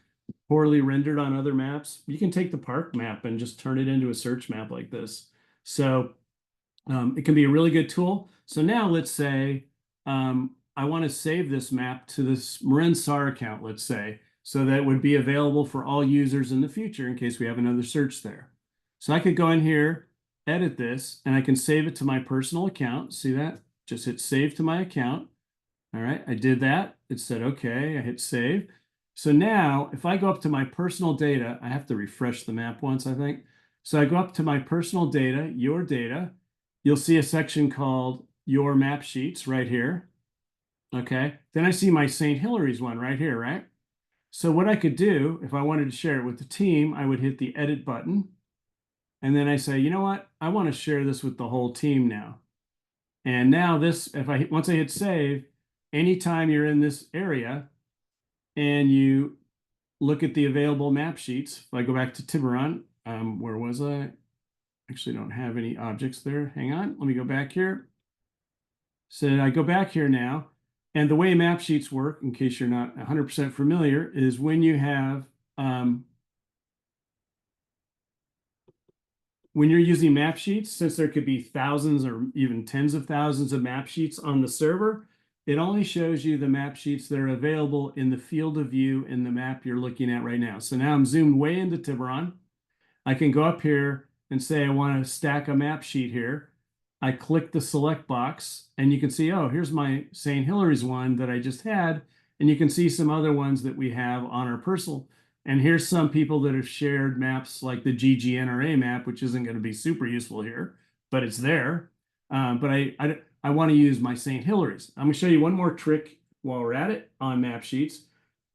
poorly rendered on other maps. You can take the park map and just turn it into a search map like this. So it can be a really good tool. So now let's say I want to save this map to this Marin SAR account, let's say, so that it would be available for all users in the future in case we have another search there. So I could go in here, edit this, and I can save it to my personal account. See that? Just hit save to my account. All right, I did that. It said, okay, I hit save. So now if I go up to my personal data, I have to refresh the map once, I think. So I go up to my personal data, your data. You'll see a section called your map sheets right here. Okay, then I see my St. Hilary's one right here, right? So what I could do, if I wanted to share it with the team, I would hit the edit button. And then I say, you know what? I want to share this with the whole team now. And now this, once I hit save, anytime you're in this area and you look at the available map sheets, if I go back to Tiburon, where was I? Actually don't have any objects there. Hang on, let me go back here. So I go back here now, and the way map sheets work, in case you're not 100% familiar, is when you have when you're using map sheets, since there could be thousands or even tens of thousands of map sheets on the server, it only shows you the map sheets that are available in the field of view in the map you're looking at right now. So now I'm zoomed way into Tiburon. I can go up here and say I want to stack a map sheet here. I click the select box, and you can see, oh, here's my St. Hilary's one that I just had. And you can see some other ones that we have on our personal. And here's some people that have shared maps like the GGNRA map, which isn't going to be super useful here, but it's there. but I want to use my St. Hilary's. I'm going to show you one more trick while we're at it on Mapsheets.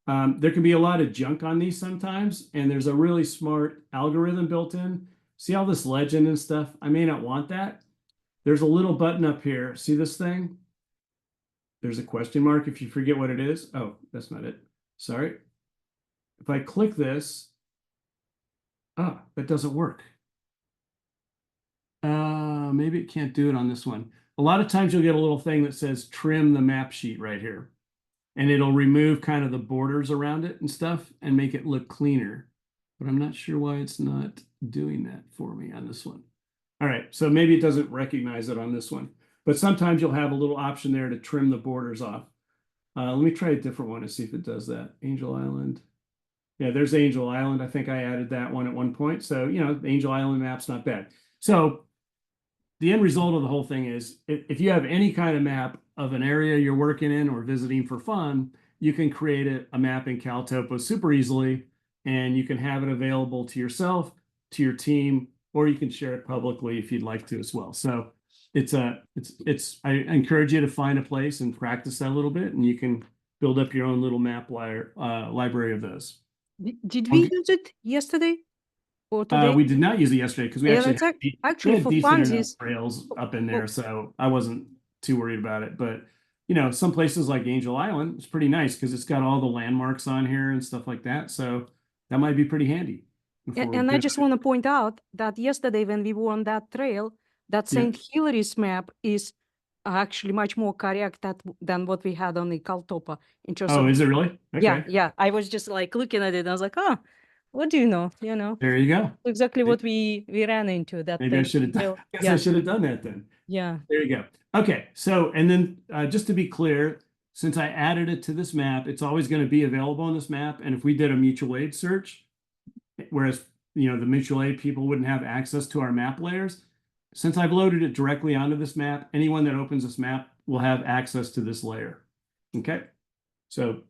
There can be a lot of junk on these sometimes, and there's a really smart algorithm built in. See all this legend and stuff? I may not want that. There's a little button up here. See this thing? There's a question mark if you forget what it is. Oh, that's not it. Sorry. If I click this, that doesn't work. Maybe it can't do it on this one. A lot of times you'll get a little thing that says trim the map sheet right here. And it'll remove kind of the borders around it and stuff and make it look cleaner. But I'm not sure why it's not doing that for me on this one. All right, so maybe it doesn't recognize it on this one. But sometimes you'll have a little option there to trim the borders off. Let me try a different one and see if it does that. Angel Island. Yeah, there's Angel Island. I think I added that one at one point. So, you know, the Angel Island map's not bad. So the end result of the whole thing is if you have any kind of map of an area you're working in or visiting for fun, you can create a map in CalTopo super easily, and you can have it available to yourself, to your team, or you can share it publicly if you'd like to as well. So I encourage you to find a place and practice that a little bit, and you can build up your own little map library of those. Did we use it yesterday or today? We did not use it yesterday because we Yeah, actually that's had, actually for decent enough funsies. trails up in there, so I wasn't too worried about it. But you know, some places like Angel Island, it's pretty nice because it's got all the landmarks on here and stuff like that. So that might be pretty handy. And I just want to point out that yesterday when we were on that trail, that St. Hilary's map is actually much more correct than what we had on the CalTopo. Oh, is it really? Okay. Yeah. I was just like looking at it and I was like, oh, what do you know? You know, there you go. exactly what we ran into that. Maybe I should have done. I should have done that then. Yeah. There you go. Okay. So, and then just to be clear, since I added it to this map, it's always going to be available on this map. And if we did a mutual aid search, whereas, you know, the mutual aid people wouldn't have access to our map layers, since I've loaded it directly onto this map, anyone that opens this map will have access to this layer. Okay. So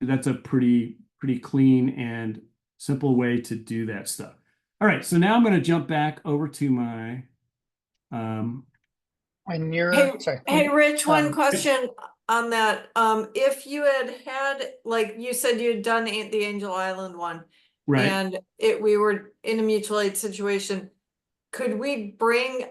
that's a pretty clean and simple way to do that stuff. All right. So now I'm going to jump back over to my, when you're Hey, Rich, one question on that. If you had, like you said, you had done the Angel Island one, right. and we were in a mutual aid situation, could we bring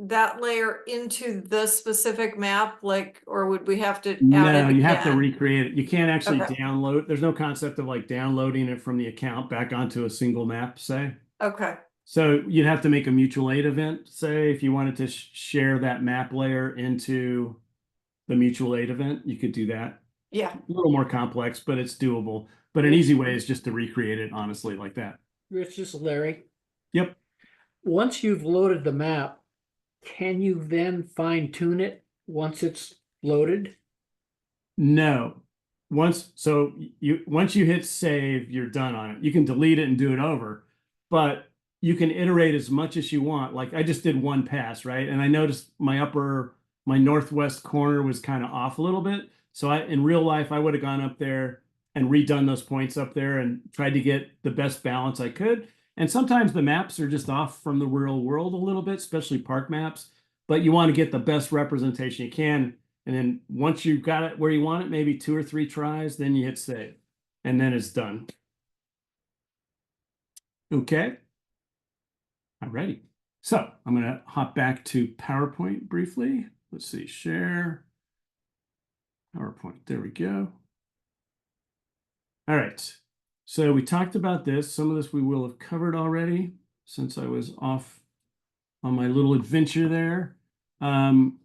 that layer into the specific map, like, or would we have to add it No, you have to again? recreate it. You can't actually Okay. download. There's no concept of like downloading it from the account back onto a single map, say. Okay. So you'd have to make a mutual aid event, say, if you wanted to share that map layer into the mutual aid event, you could do that. Yeah. A little more complex, but it's doable. But an easy way is just to recreate it, honestly, like that. Rich, this is Larry. Yep. Once you've loaded the map, can you then fine tune it once it's loaded? No. Once you hit save, you're done on it. You can delete it and do it over, but you can iterate as much as you want. Like I just did one pass, right? And I noticed my northwest corner was kind of off a little bit. So in real life, I would have gone up there and redone those points up there and tried to get the best balance I could. And sometimes the maps are just off from the real world a little bit, especially park maps, but you want to get the best representation you can. And then once you've got it where you want it, maybe 2 or 3 tries, then you hit save and then it's done. Okay. I'm ready. So I'm going to hop back to PowerPoint briefly. Let's see, share PowerPoint. There we go. All right. So we talked about this. Some of this we will have covered already since I was off on my little adventure there. One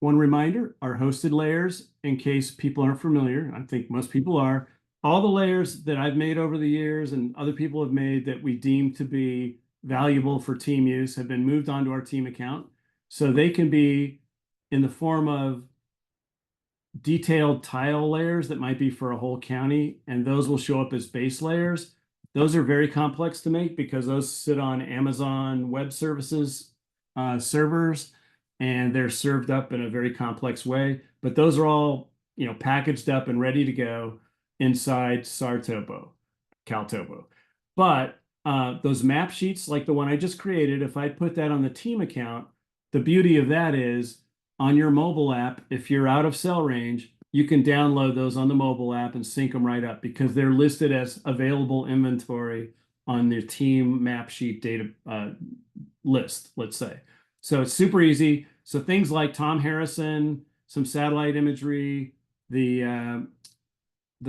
reminder, our hosted layers, in case people aren't familiar, I think most people are, all the layers that I've made over the years and other people have made that we deem to be valuable for team use have been moved onto our team account. So they can be in the form of detailed tile layers that might be for a whole county, and those will show up as base layers. Those are very complex to make because those sit on Amazon Web Services servers, and they're served up in a very complex way. But those are all, you know, packaged up and ready to go inside SARTopo, CalTopo. But those map sheets, like the one I just created, if I put that on the team account, the beauty of that is on your mobile app, if you're out of cell range, you can download those on the mobile app and sync them right up because they're listed as available inventory on the team map sheet data list, let's say. So it's super easy. So things like Tom Harrison, some satellite imagery, the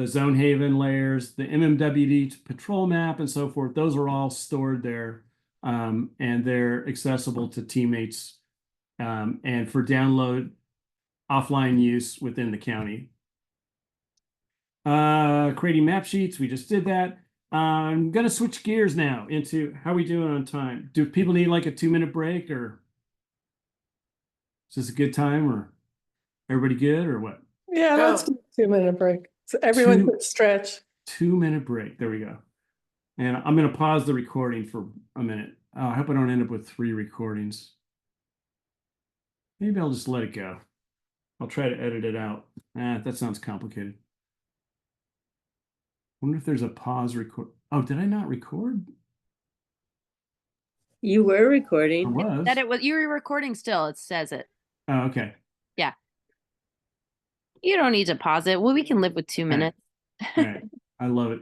Zone Haven layers, the MMWD patrol map, and so forth. Those are all stored there, and they're accessible to teammates and for download offline use within the county. Creating map sheets, we just did that. I'm going to switch gears now into how we doing on time. Do people need like a 2-minute break, or is this a good time, or everybody good, or what? Yeah, let's do a 2-minute break. So everyone can stretch. 2-minute break. There we go. And I'm going to pause the recording for a minute. I hope I don't end up with 3 recordings. Maybe I'll just let it go. I'll try to edit it out. That sounds complicated. I wonder if there's a pause record. Oh, did I not record? You were recording. I was. That it was you were recording still. It says it. Oh, okay. Yeah. You don't need to pause it. Well, we can live with 2 minutes. All right. I love it.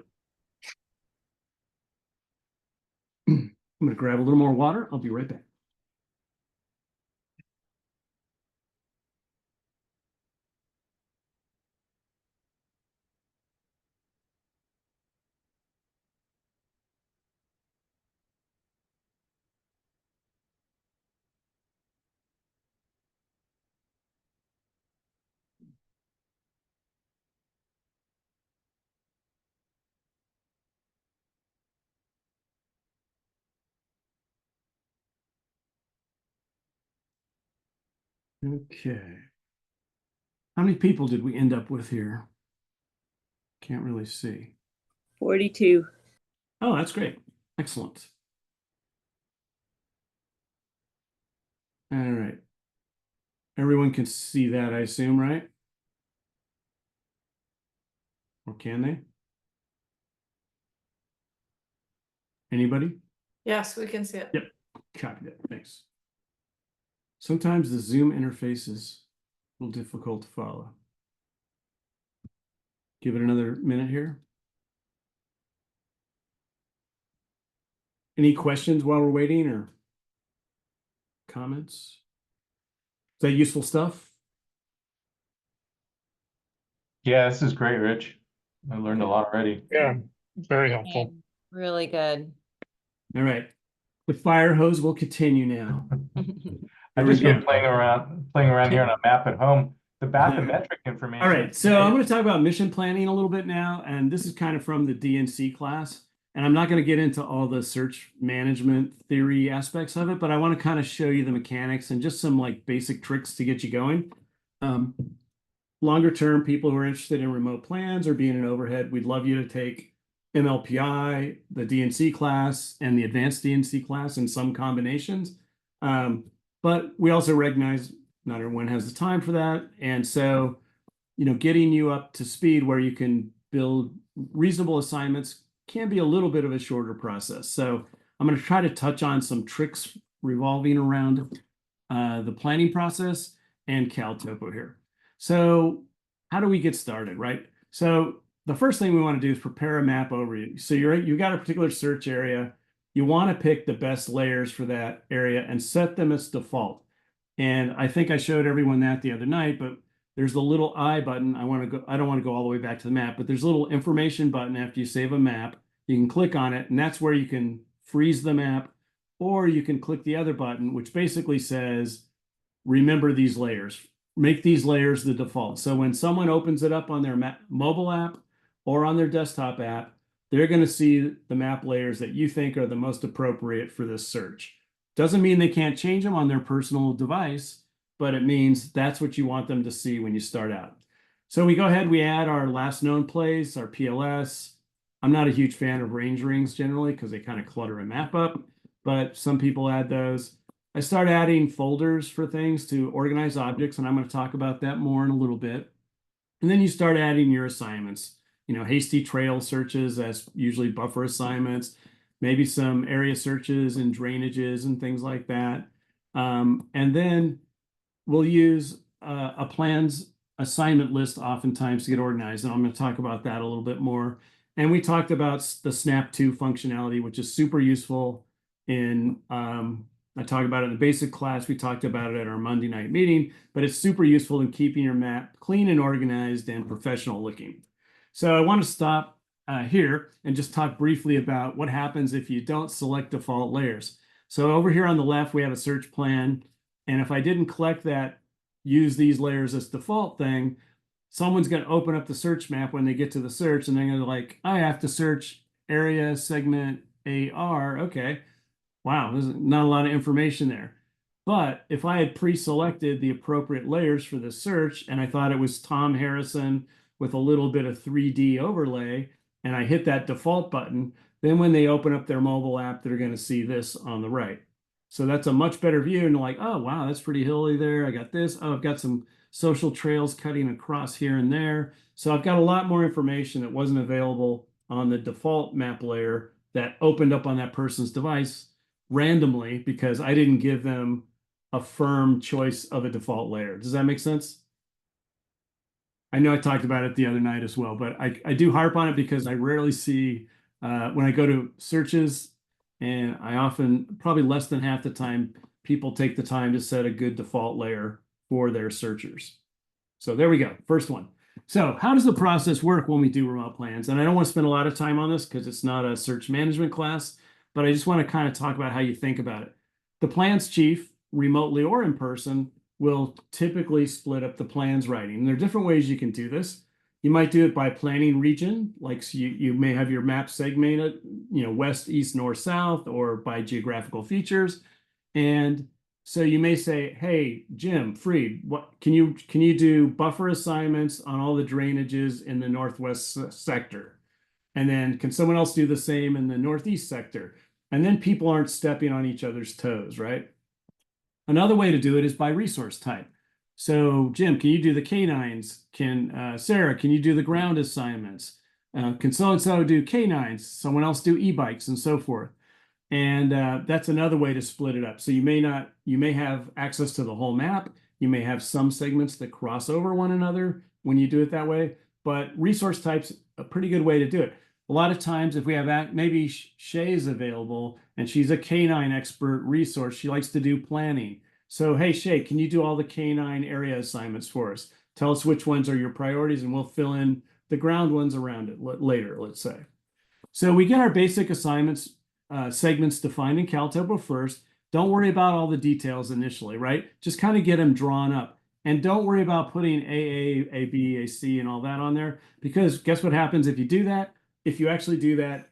I'm going to grab a little more water. I'll be right back. Okay. How many people did we end up with here? Can't really see. 42. Oh, that's great. Excellent. All right. Everyone can see that, I assume, right? Or can they? Anybody? Yes, we can see it. Yep. Copy that. Thanks. Sometimes the Zoom interface is a little difficult to follow. Give it another minute here. Any questions while we're waiting or comments? Is that useful stuff? Yeah, this is great, Rich. I learned a lot already. Yeah, very helpful. Really good. All right. The fire hose will continue now. I've just been playing around here on a map at home. The bathymetric information. All right, so I'm going to talk about mission planning a little bit now, and this is kind of from the DNC class. And I'm not going to get into all the search management theory aspects of it, but I want to kind of show you the mechanics and just some like basic tricks to get you going. Longer term, people who are interested in remote plans or being an overhead, we'd love you to take MLPI, the DNC class, and the advanced DNC class in some combinations. But we also recognize not everyone has the time for that. And so, you know, getting you up to speed where you can build reasonable assignments can be a little bit of a shorter process. So I'm going to try to touch on some tricks revolving around the planning process and CalTopo here. So how do we get started, right? So the first thing we want to do is prepare a map overview. So you've got a particular search area. You want to pick the best layers for that area and set them as default. And I think I showed everyone that the other night, but there's the little I button. I don't want to go all the way back to the map, but there's a little information button after you save a map. You can click on it, and that's where you can freeze the map, or you can click the other button, which basically says, remember these layers. Make these layers the default. So when someone opens it up on their mobile app or on their desktop app, they're going to see the map layers that you think are the most appropriate for this search. Doesn't mean they can't change them on their personal device, but it means that's what you want them to see when you start out. So we go ahead, we add our last known place, our PLS. I'm not a huge fan of range rings generally because they kind of clutter a map up, but some people add those. I start adding folders for things to organize objects, and I'm going to talk about that more in a little bit. And then you start adding your assignments, you know, hasty trail searches as usually buffer assignments, maybe some area searches and drainages and things like that. And then we'll use a plans assignment list oftentimes to get organized. And I'm going to talk about that a little bit more. And we talked about the Snap to functionality, which is super useful in, I talked about it in the basic class. We talked about it at our Monday night meeting, but it's super useful in keeping your map clean and organized and professional looking. So I want to stop here and just talk briefly about what happens if you don't select default layers. So over here on the left, we have a search plan. And if I didn't collect that, use these layers as default thing, someone's going to open up the search map when they get to the search, and they're going to like, I have to search area segment AR. Okay. Wow, there's not a lot of information there. But if I had pre-selected the appropriate layers for this search, and I thought it was Tom Harrison with a little bit of 3D overlay, and I hit that default button, then when they open up their mobile app, they're going to see this on the right. So that's a much better view, and like, oh, wow, that's pretty hilly there. I got this. Oh, I've got some social trails cutting across here and there. So I've got a lot more information that wasn't available on the default map layer that opened up on that person's device randomly because I didn't give them a firm choice of a default layer. Does that make sense? I know I talked about it the other night as well, but I do harp on it because I rarely see, when I go to searches, and I often, probably less than half the time, people take the time to set a good default layer for their searchers. So there we go, first one. So how does the process work when we do remote plans? And I don't want to spend a lot of time on this because it's not a search management class, but I just want to kind of talk about how you think about it. The plans chief, remotely or in person, will typically split up the plans writing. And there are different ways you can do this. You might do it by planning region, like so you may have your map segmented, west, east, north, south, or by geographical features. And so you may say, hey, Jim, Freed, what can you do buffer assignments on all the drainages in the northwest sector? And then can someone else do the same in the northeast sector? And then people aren't stepping on each other's toes, right? Another way to do it is by resource type. So Jim, can you do the canines? Sarah, can you do the ground assignments? Can so-and-so do canines? Someone else do e-bikes and so forth. And that's another way to split it up. So you may have access to the whole map. You may have some segments that cross over one another when you do it that way, but resource type's a pretty good way to do it. A lot of times if we have, maybe Shay's available and she's a canine expert resource, she likes to do planning. So, hey, Shay, can you do all the canine area assignments for us? Tell us which ones are your priorities and we'll fill in the ground ones around it later, let's say. So we get our basic assignments, segments defined in CalTopo first. Don't worry about all the details initially, right? Just kind of get them drawn up. And don't worry about putting AA, AB, AC, and all that on there, because guess what happens if you do that? If you actually do that,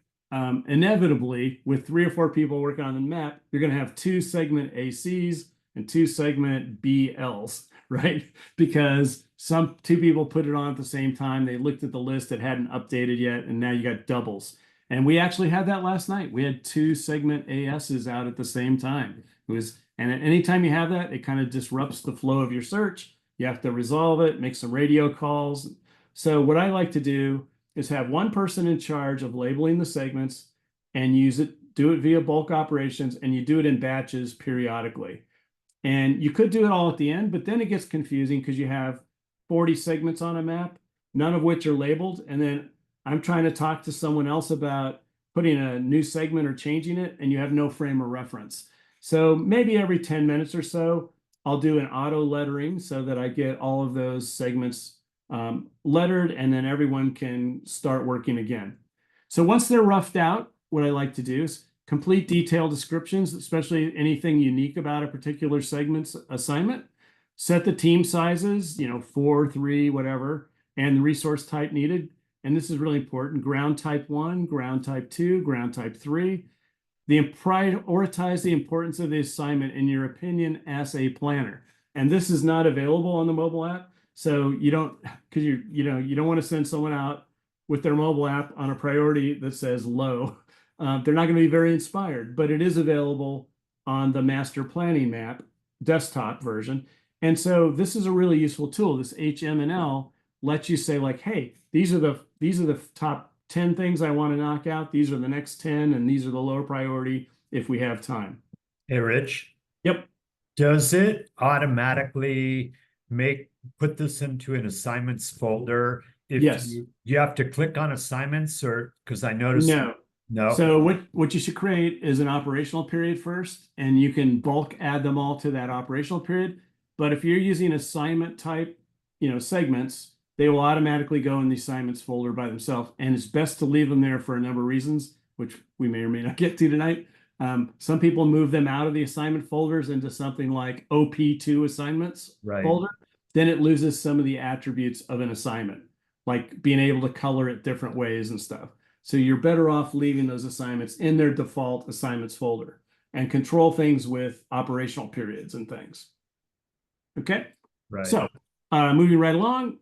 inevitably, with 3 or 4 people working on the map, you're going to have 2 segment ACs and 2 segment BLs, right? Because 2 people put it on at the same time. They looked at the list that hadn't updated yet, and now you got doubles. And we actually had that last night. We had 2 segment ASs out at the same time. And at any time you have that, it kind of disrupts the flow of your search. You have to resolve it, make some radio calls. So what I like to do is have one person in charge of labeling the segments and do it via bulk operations, and you do it in batches periodically. And you could do it all at the end, but then it gets confusing because you have 40 segments on a map, none of which are labeled. And then I'm trying to talk to someone else about putting a new segment or changing it, and you have no frame of reference. So maybe every 10 minutes or so, I'll do an auto lettering so that I get all of those segments lettered, and then everyone can start working again. So once they're roughed out, what I like to do is complete detailed descriptions, especially anything unique about a particular segment's assignment. Set the team sizes, 4, 3, whatever, and the resource type needed. And this is really important: ground type 1, ground type 2, ground type 3. Prioritize the importance of the assignment in your opinion as a planner. And this is not available on the mobile app. So you don't want to send someone out with their mobile app on a priority that says low. They're not going to be very inspired, but it is available on the master planning map desktop version. And so this is a really useful tool. This HM&L lets you say like, hey, these are the top 10 things I want to knock out. These are the next 10, and these are the lower priority if we have time. Hey, Rich, Yep. does it automatically put this into an assignments folder? If Yes. you have to click on assignments, or because I noticed No. So what you should create is an operational period first, and you can bulk add them all to that operational period. But if you're using assignment type, segments, they will automatically go in the assignments folder by themselves. And it's best to leave them there for a number of reasons, which we may or may not get to tonight. Some people move them out of the assignment folders into something like OP2 assignments folder. Then it loses some of the attributes of an assignment, like being able to color it different ways and stuff. So you're better off leaving those assignments in their default assignments folder and control things with operational periods and things. Okay. Right. So moving right along,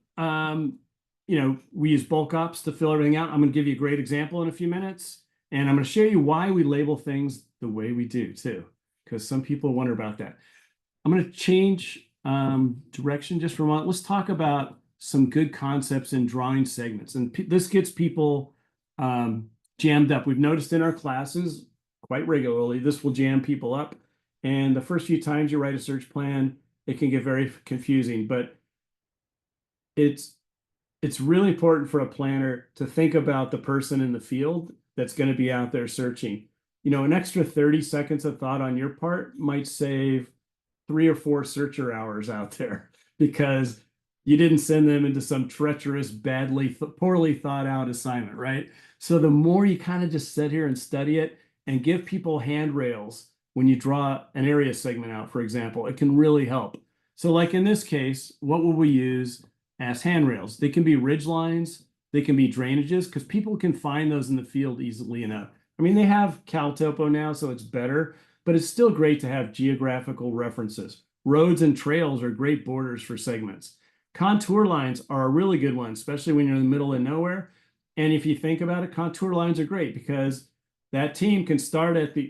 we use bulk ops to fill everything out. I'm going to give you a great example in a few minutes, and I'm going to show you why we label things the way we do too, because some people wonder about that. I'm going to change direction just for a moment. Let's talk about some good concepts in drawing segments, and this gets people jammed up. We've noticed in our classes quite regularly, this will jam people up. And the first few times you write a search plan, it can get very confusing, but it's really important for a planner to think about the person in the field that's going to be out there searching. An extra 30 seconds of thought on your part might save 3 or 4 searcher hours out there because you didn't send them into some treacherous, poorly thought out assignment, right? So the more you kind of just sit here and study it and give people handrails when you draw an area segment out, for example, it can really help. So like in this case, what will we use as handrails? They can be ridge lines, they can be drainages, because people can find those in the field easily enough. I mean, they have CalTopo now, so it's better, but it's still great to have geographical references. Roads and trails are great borders for segments. Contour lines are a really good one, especially when you're in the middle of nowhere. And if you think about it, contour lines are great because that team can start at the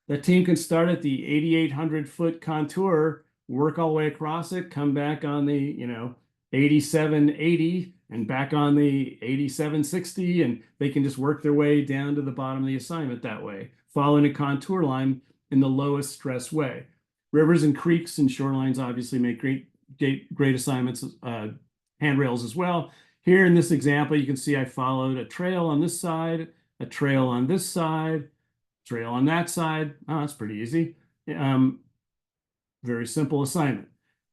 8,800-foot contour, work all the way across it, come back on the 8780 and back on the 8760, and they can just work their way down to the bottom of the assignment that way, following a contour line in the lowest stress way. Rivers and creeks and shorelines obviously make great assignments, handrails as well. Here in this example, you can see I followed a trail on this side, a trail on this side, trail on that side. Oh, that's pretty easy. Very simple assignment.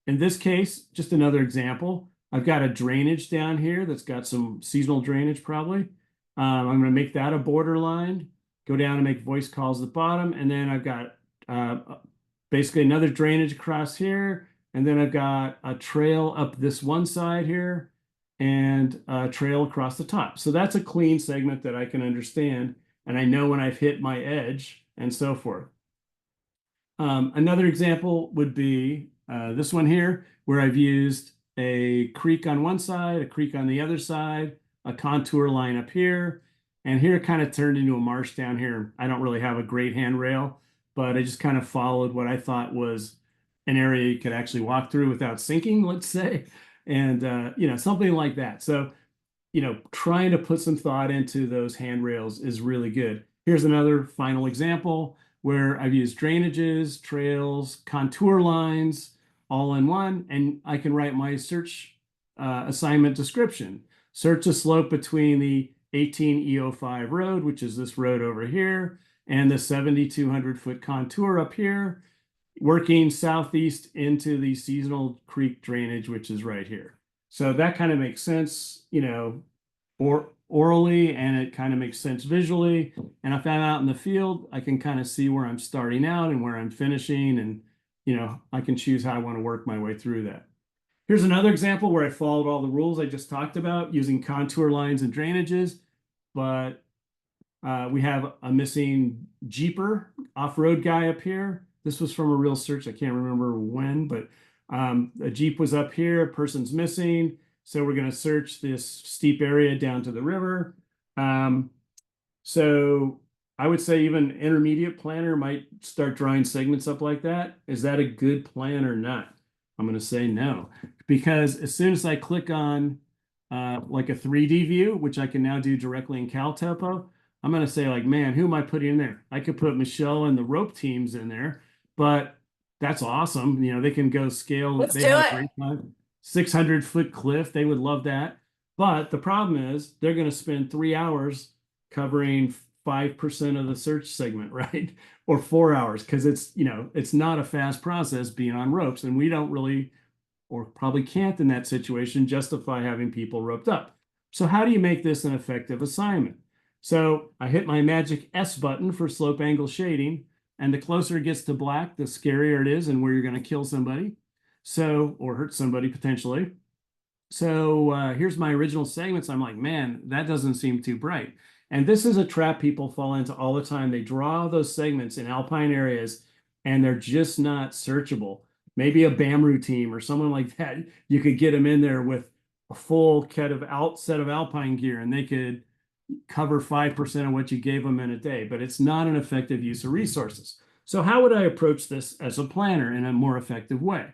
In this case, just another example, I've got a drainage down here that's got some seasonal drainage probably. I'm going to make that a border line, go down and make voice calls at the bottom, and then I've got basically another drainage across here, and then I've got a trail up this one side here, and a trail across the top. So that's a clean segment that I can understand, and I know when I've hit my edge and so forth. Another example would be this one here, where I've used a creek on one side, a creek on the other side, a contour line up here, and here it kind of turned into a marsh down here. I don't really have a great handrail, but I just kind of followed what I thought was an area you could actually walk through without sinking, let's say, and something like that. So, trying to put some thought into those handrails is really good. Here's another final example where I've used drainages, trails, contour lines, all in one, and I can write my search assignment description. Search a slope between the 18E05 road, which is this road over here, and the 7,200-foot contour up here, working southeast into the seasonal creek drainage, which is right here. So that kind of makes sense, or orally, and it kind of makes sense visually. And if I'm out in the field, I can kind of see where I'm starting out and where I'm finishing, and I can choose how I want to work my way through that. Here's another example where I followed all the rules I just talked about using contour lines and drainages, but we have a missing Jeeper off-road guy up here. This was from a real search. I can't remember when, but a Jeep was up here, a person's missing. So we're going to search this steep area down to the river. So I would say even intermediate planner might start drawing segments up like that. Is that a good plan or not? I'm going to say no, because as soon as I click on like a 3D view, which I can now do directly in CalTopo, I'm going to say like, man, who am I putting in there? I could put Michelle and the rope teams in there, but that's awesome. You know, they can go scale. Let's They do have a it. great time. 600-foot cliff. They would love that. But the problem is they're going to spend 3 hours covering 5% of the search segment, right? Or 4 hours, because it's, you know, it's not a fast process being on ropes. And we don't really, or probably can't in that situation, justify having people roped up. So how do you make this an effective assignment? So I hit my magic S button for slope angle shading, and the closer it gets to black, the scarier it is and where you're going to kill somebody. So, or hurt somebody potentially. So here's my original segments. I'm like, man, that doesn't seem too bright. And this is a trap people fall into all the time. They draw those segments in alpine areas and they're just not searchable. Maybe a BAMRU team or someone like that, you could get them in there with a full set of alpine gear and they could cover 5% of what you gave them in a day, but it's not an effective use of resources. So how would I approach this as a planner in a more effective way?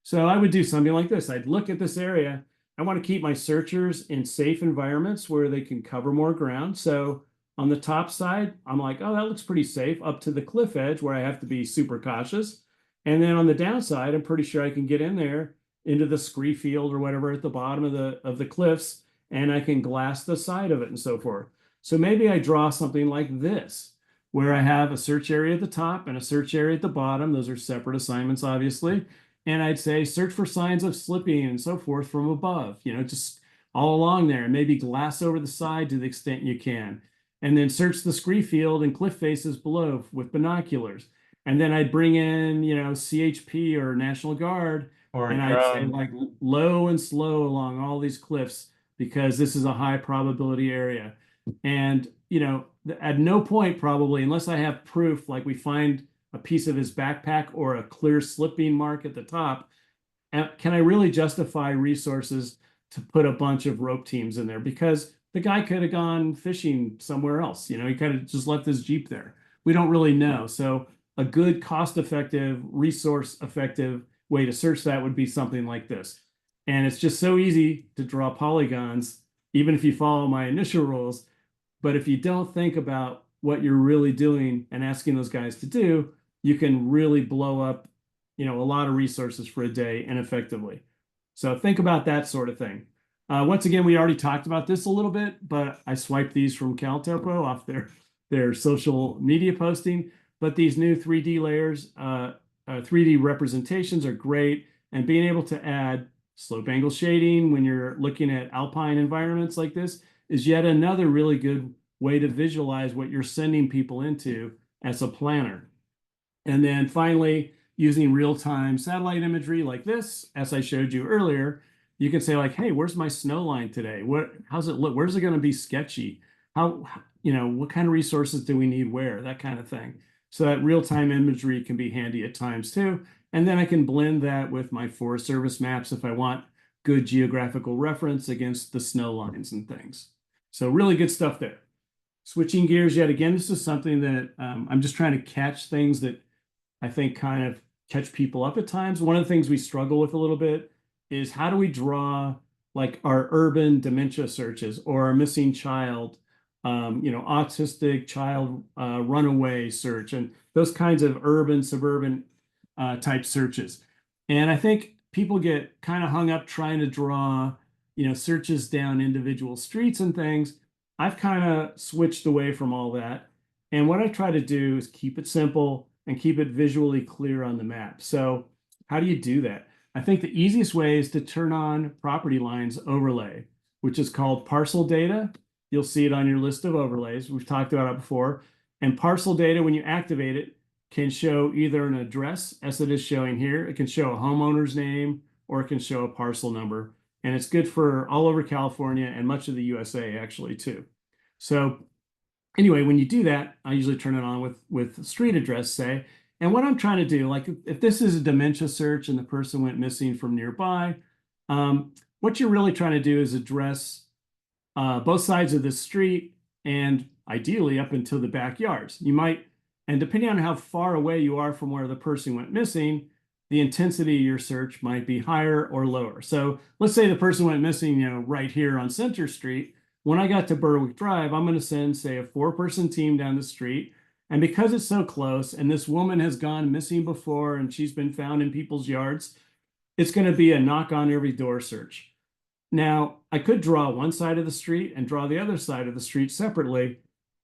So I would do something like this. I'd look at this area. I want to keep my searchers in safe environments where they can cover more ground. So on the top side, I'm like, oh, that looks pretty safe up to the cliff edge where I have to be super cautious. And then on the downside, I'm pretty sure I can get in there into the scree field or whatever at the bottom of the cliffs, and I can glass the side of it and so forth. So maybe I draw something like this, where I have a search area at the top and a search area at the bottom. Those are separate assignments, obviously. And I'd say search for signs of slipping and so forth from above, you know, just all along there, and maybe glass over the side to the extent you can. And then search the scree field and cliff faces below with binoculars. And then I'd bring in, you know, CHP or National Guard, Or and I'd say like low and slow along all these cliffs because this is a high probability area. And, you know, at no point probably, unless I have proof, like we find a piece of his backpack or a clear slipping mark at the top, can I really justify resources to put a bunch of rope teams in there? Because the guy could have gone fishing somewhere else. You know, he kind of just left his Jeep there. We don't really know. So a good cost-effective, resource-effective way to search that would be something like this. And it's just so easy to draw polygons, even if you follow my initial rules. But if you don't think about what you're really doing and asking those guys to do, you can really blow up, you know, a lot of resources for a day ineffectively. So think about that sort of thing. Once again, we already talked about this a little bit, but I swiped these from CalTopo off their social media posting. But these new 3D layers, 3D representations are great. And being able to add slope angle shading when you're looking at alpine environments like this is yet another really good way to visualize what you're sending people into as a planner. And then finally, using real-time satellite imagery like this, as I showed you earlier, you can say like, hey, where's my snow line today? How's it look? Where's it going to be sketchy? How, you know, what kind of resources do we need where? That kind of thing. So that real-time imagery can be handy at times too. And then I can blend that with my Forest Service maps if I want good geographical reference against the snow lines and things. So really good stuff there. Switching gears yet again, this is something that I'm just trying to catch things that I think kind of catch people up at times. One of the things we struggle with a little bit is how do we draw like our urban dementia searches or our missing child, you know, autistic child runaway search and those kinds of urban, suburban type searches. And I think people get kind of hung up trying to draw, you know, searches down individual streets and things. I've kind of switched away from all that. And what I try to do is keep it simple and keep it visually clear on the map. So how do you do that? I think the easiest way is to turn on property lines overlay, which is called parcel data. You'll see it on your list of overlays. We've talked about it before. And parcel data, when you activate it, can show either an address, as it is showing here. It can show a homeowner's name, or it can show a parcel number. And it's good for all over California and much of the USA actually too. So anyway, when you do that, I usually turn it on with street address, say. And what I'm trying to do, like if this is a dementia search and the person went missing from nearby, what you're really trying to do is address both sides of the street and ideally up until the backyards. You might, and depending on how far away you are from where the person went missing, the intensity of your search might be higher or lower. So let's say the person went missing, right here on Center Street. When I got to Berwick Drive, I'm going to send, say, a 4-person team down the street. And because it's so close and this woman has gone missing before and she's been found in people's yards, it's going to be a knock on every door search. Now, I could draw one side of the street and draw the other side of the street separately.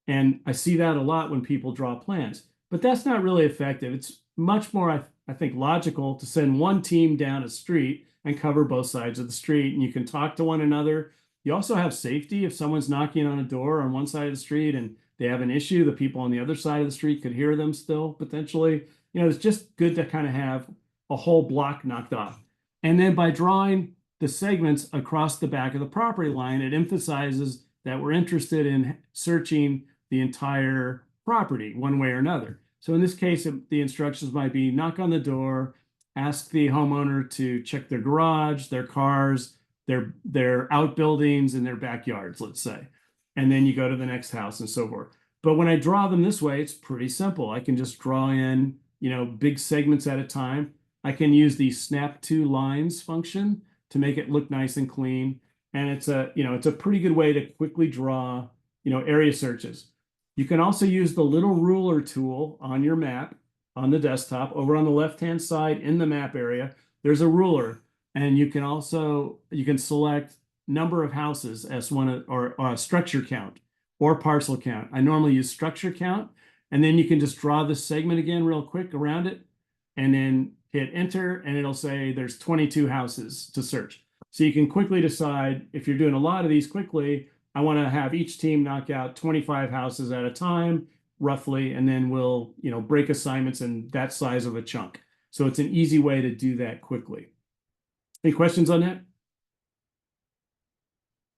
And I see that a lot when people draw plans. But that's not really effective. It's much more, I think, logical to send one team down a street and cover both sides of the street. And you can talk to one another. You also have safety if someone's knocking on a door on one side of the street and they have an issue, the people on the other side of the street could hear them still potentially. It's just good to kind of have a whole block knocked off. And then by drawing the segments across the back of the property line, it emphasizes that we're interested in searching the entire property one way or another. So in this case, the instructions might be knock on the door, ask the homeowner to check their garage, their cars, their outbuildings, and their backyards, let's say. And then you go to the next house and so forth. But when I draw them this way, it's pretty simple. I can just draw in, big segments at a time. I can use the snap to lines function to make it look nice and clean. And it's a pretty good way to quickly draw, area searches. You can also use the little ruler tool on your map on the desktop. Over on the left-hand side in the map area, there's a ruler. And you can select number of houses as one or structure count or parcel count. I normally use structure count, and then you can just draw this segment again real quick around it and then hit enter and it'll say there's 22 houses to search. So you can quickly decide if you're doing a lot of these quickly, I want to have each team knock out 25 houses at a time roughly, and then we'll break assignments in that size of a chunk. So it's an easy way to do that quickly. Any questions on that?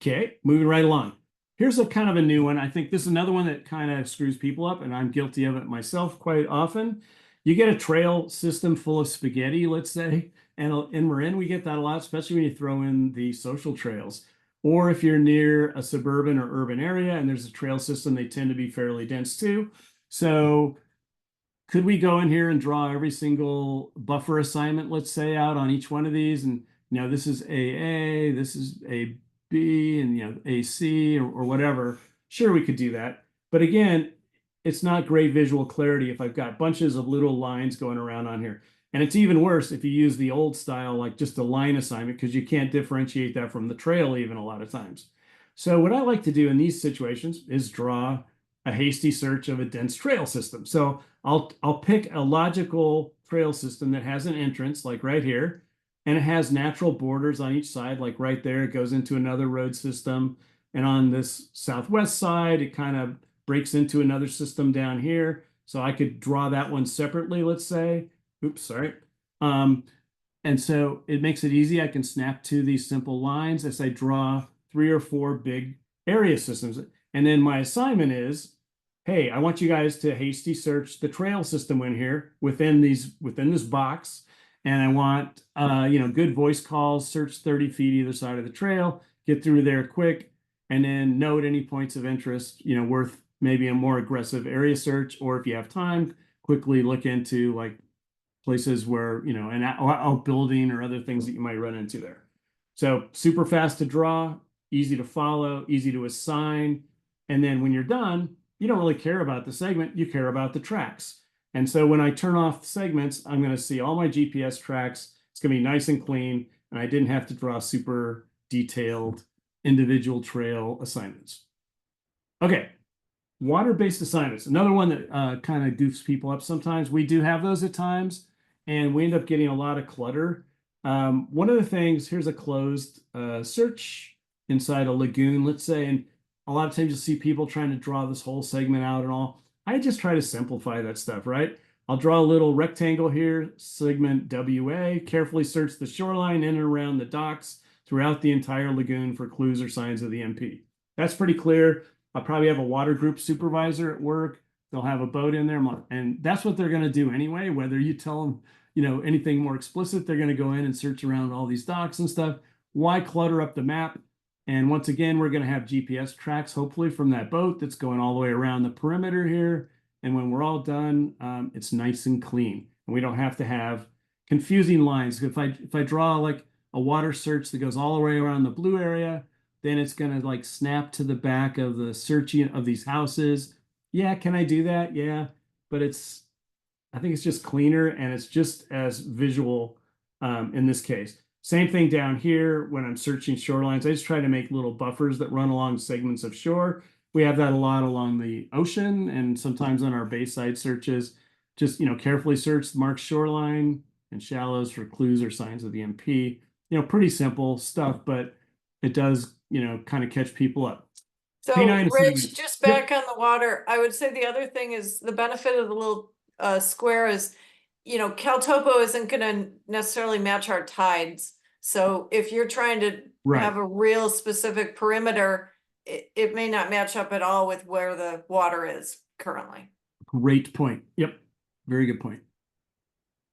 Okay, moving right along. Here's a kind of a new one. I think this is another one that kind of screws people up, and I'm guilty of it myself quite often. You get a trail system full of spaghetti, let's say, and in Marin, we get that a lot, especially when you throw in the social trails. Or if you're near a suburban or urban area and there's a trail system, they tend to be fairly dense too. So could we go in here and draw every single buffer assignment, let's say, out on each one of these? And, this is AA, this is AB, and, AC or whatever. Sure, we could do that. But again, it's not great visual clarity if I've got bunches of little lines going around on here. And it's even worse if you use the old style, like just a line assignment, because you can't differentiate that from the trail even a lot of times. So what I like to do in these situations is draw a hasty search of a dense trail system. So I'll pick a logical trail system that has an entrance, like right here, and it has natural borders on each side, like right there, it goes into another road system. And on this southwest side, it kind of breaks into another system down here. So I could draw that one separately, let's say. Oops, sorry. And so it makes it easy. I can snap to these simple lines as I draw 3 or 4 big area systems. And then my assignment is, hey, I want you guys to hasty search the trail system in here within this box. And I want, good voice calls, search 30 feet either side of the trail, get through there quick, and then note any points of interest, worth maybe a more aggressive area search, or if you have time, quickly look into like places where, an outbuilding or other things that you might run into there. So super fast to draw, easy to follow, easy to assign. And then when you're done, you don't really care about the segment, you care about the tracks. And so when I turn off segments, I'm going to see all my GPS tracks. It's going to be nice and clean, and I didn't have to draw super detailed individual trail assignments. Okay, water-based assignments. Another one that kind of goofs people up sometimes. We do have those at times, and we end up getting a lot of clutter. One of the things, here's a closed search inside a lagoon, let's say, and a lot of times you'll see people trying to draw this whole segment out and all. I just try to simplify that stuff, right? I'll draw a little rectangle here, segment WA, carefully search the shoreline in and around the docks throughout the entire lagoon for clues or signs of the MP. That's pretty clear. I'll probably have a water group supervisor at work. They'll have a boat in there, and that's what they're going to do anyway. Whether you tell them, anything more explicit, they're going to go in and search around all these docks and stuff. Why clutter up the map? And once again, we're going to have GPS tracks, hopefully, from that boat that's going all the way around the perimeter here. And when we're all done, it's nice and clean. And we don't have to have confusing lines. If I draw like a water search that goes all the way around the blue area, then it's going to like snap to the back of the searching of these houses. Yeah, can I do that? Yeah, but I think it's just cleaner and it's just as visual in this case. Same thing down here when I'm searching shorelines. I just try to make little buffers that run along segments of shore. We have that a lot along the ocean and sometimes on our bayside searches. Just, carefully search the marked shoreline and shallows for clues or signs of the MP. Pretty simple stuff, but it does, kind of catch people up. So K9 Rich, assignment. just back on the water, I would say the other thing is the benefit of the little square is, CalTopo isn't going to necessarily match our tides. So if you're trying to Right. have a real specific perimeter, it may not match up at all with where the water is currently. Great point. Yep. Very good point.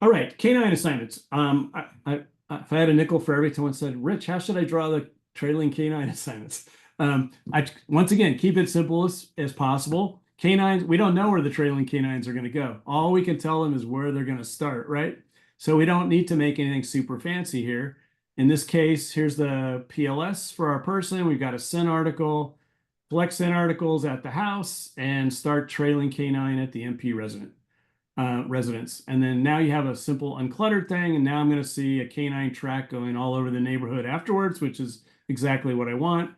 All right. K9 assignments. If I had a nickel for every time said, Rich, how should I draw the trailing K9 assignments? Once again, keep it simple as possible. K9s, we don't know where the trailing K9s are going to go. All we can tell them is where they're going to start, right? So we don't need to make anything super fancy here. In this case, here's the PLS for our person. We've got a SIN article, collect SIN articles at the house, and start trailing K9 at the MP residence. And then now you have a simple uncluttered thing. And now I'm going to see a K9 track going all over the neighborhood afterwards, which is exactly what I want.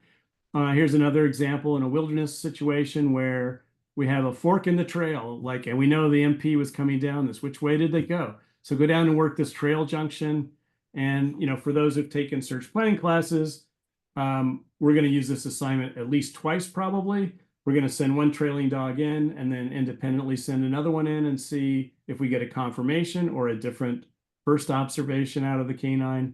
Here's another example in a wilderness situation where we have a fork in the trail, and we know the MP was coming down this. Which way did they go? So go down and work this trail junction. And, for those who've taken search planning classes, we're going to use this assignment at least twice, probably. We're going to send one trailing dog in and then independently send another one in and see if we get a confirmation or a different first observation out of the K9.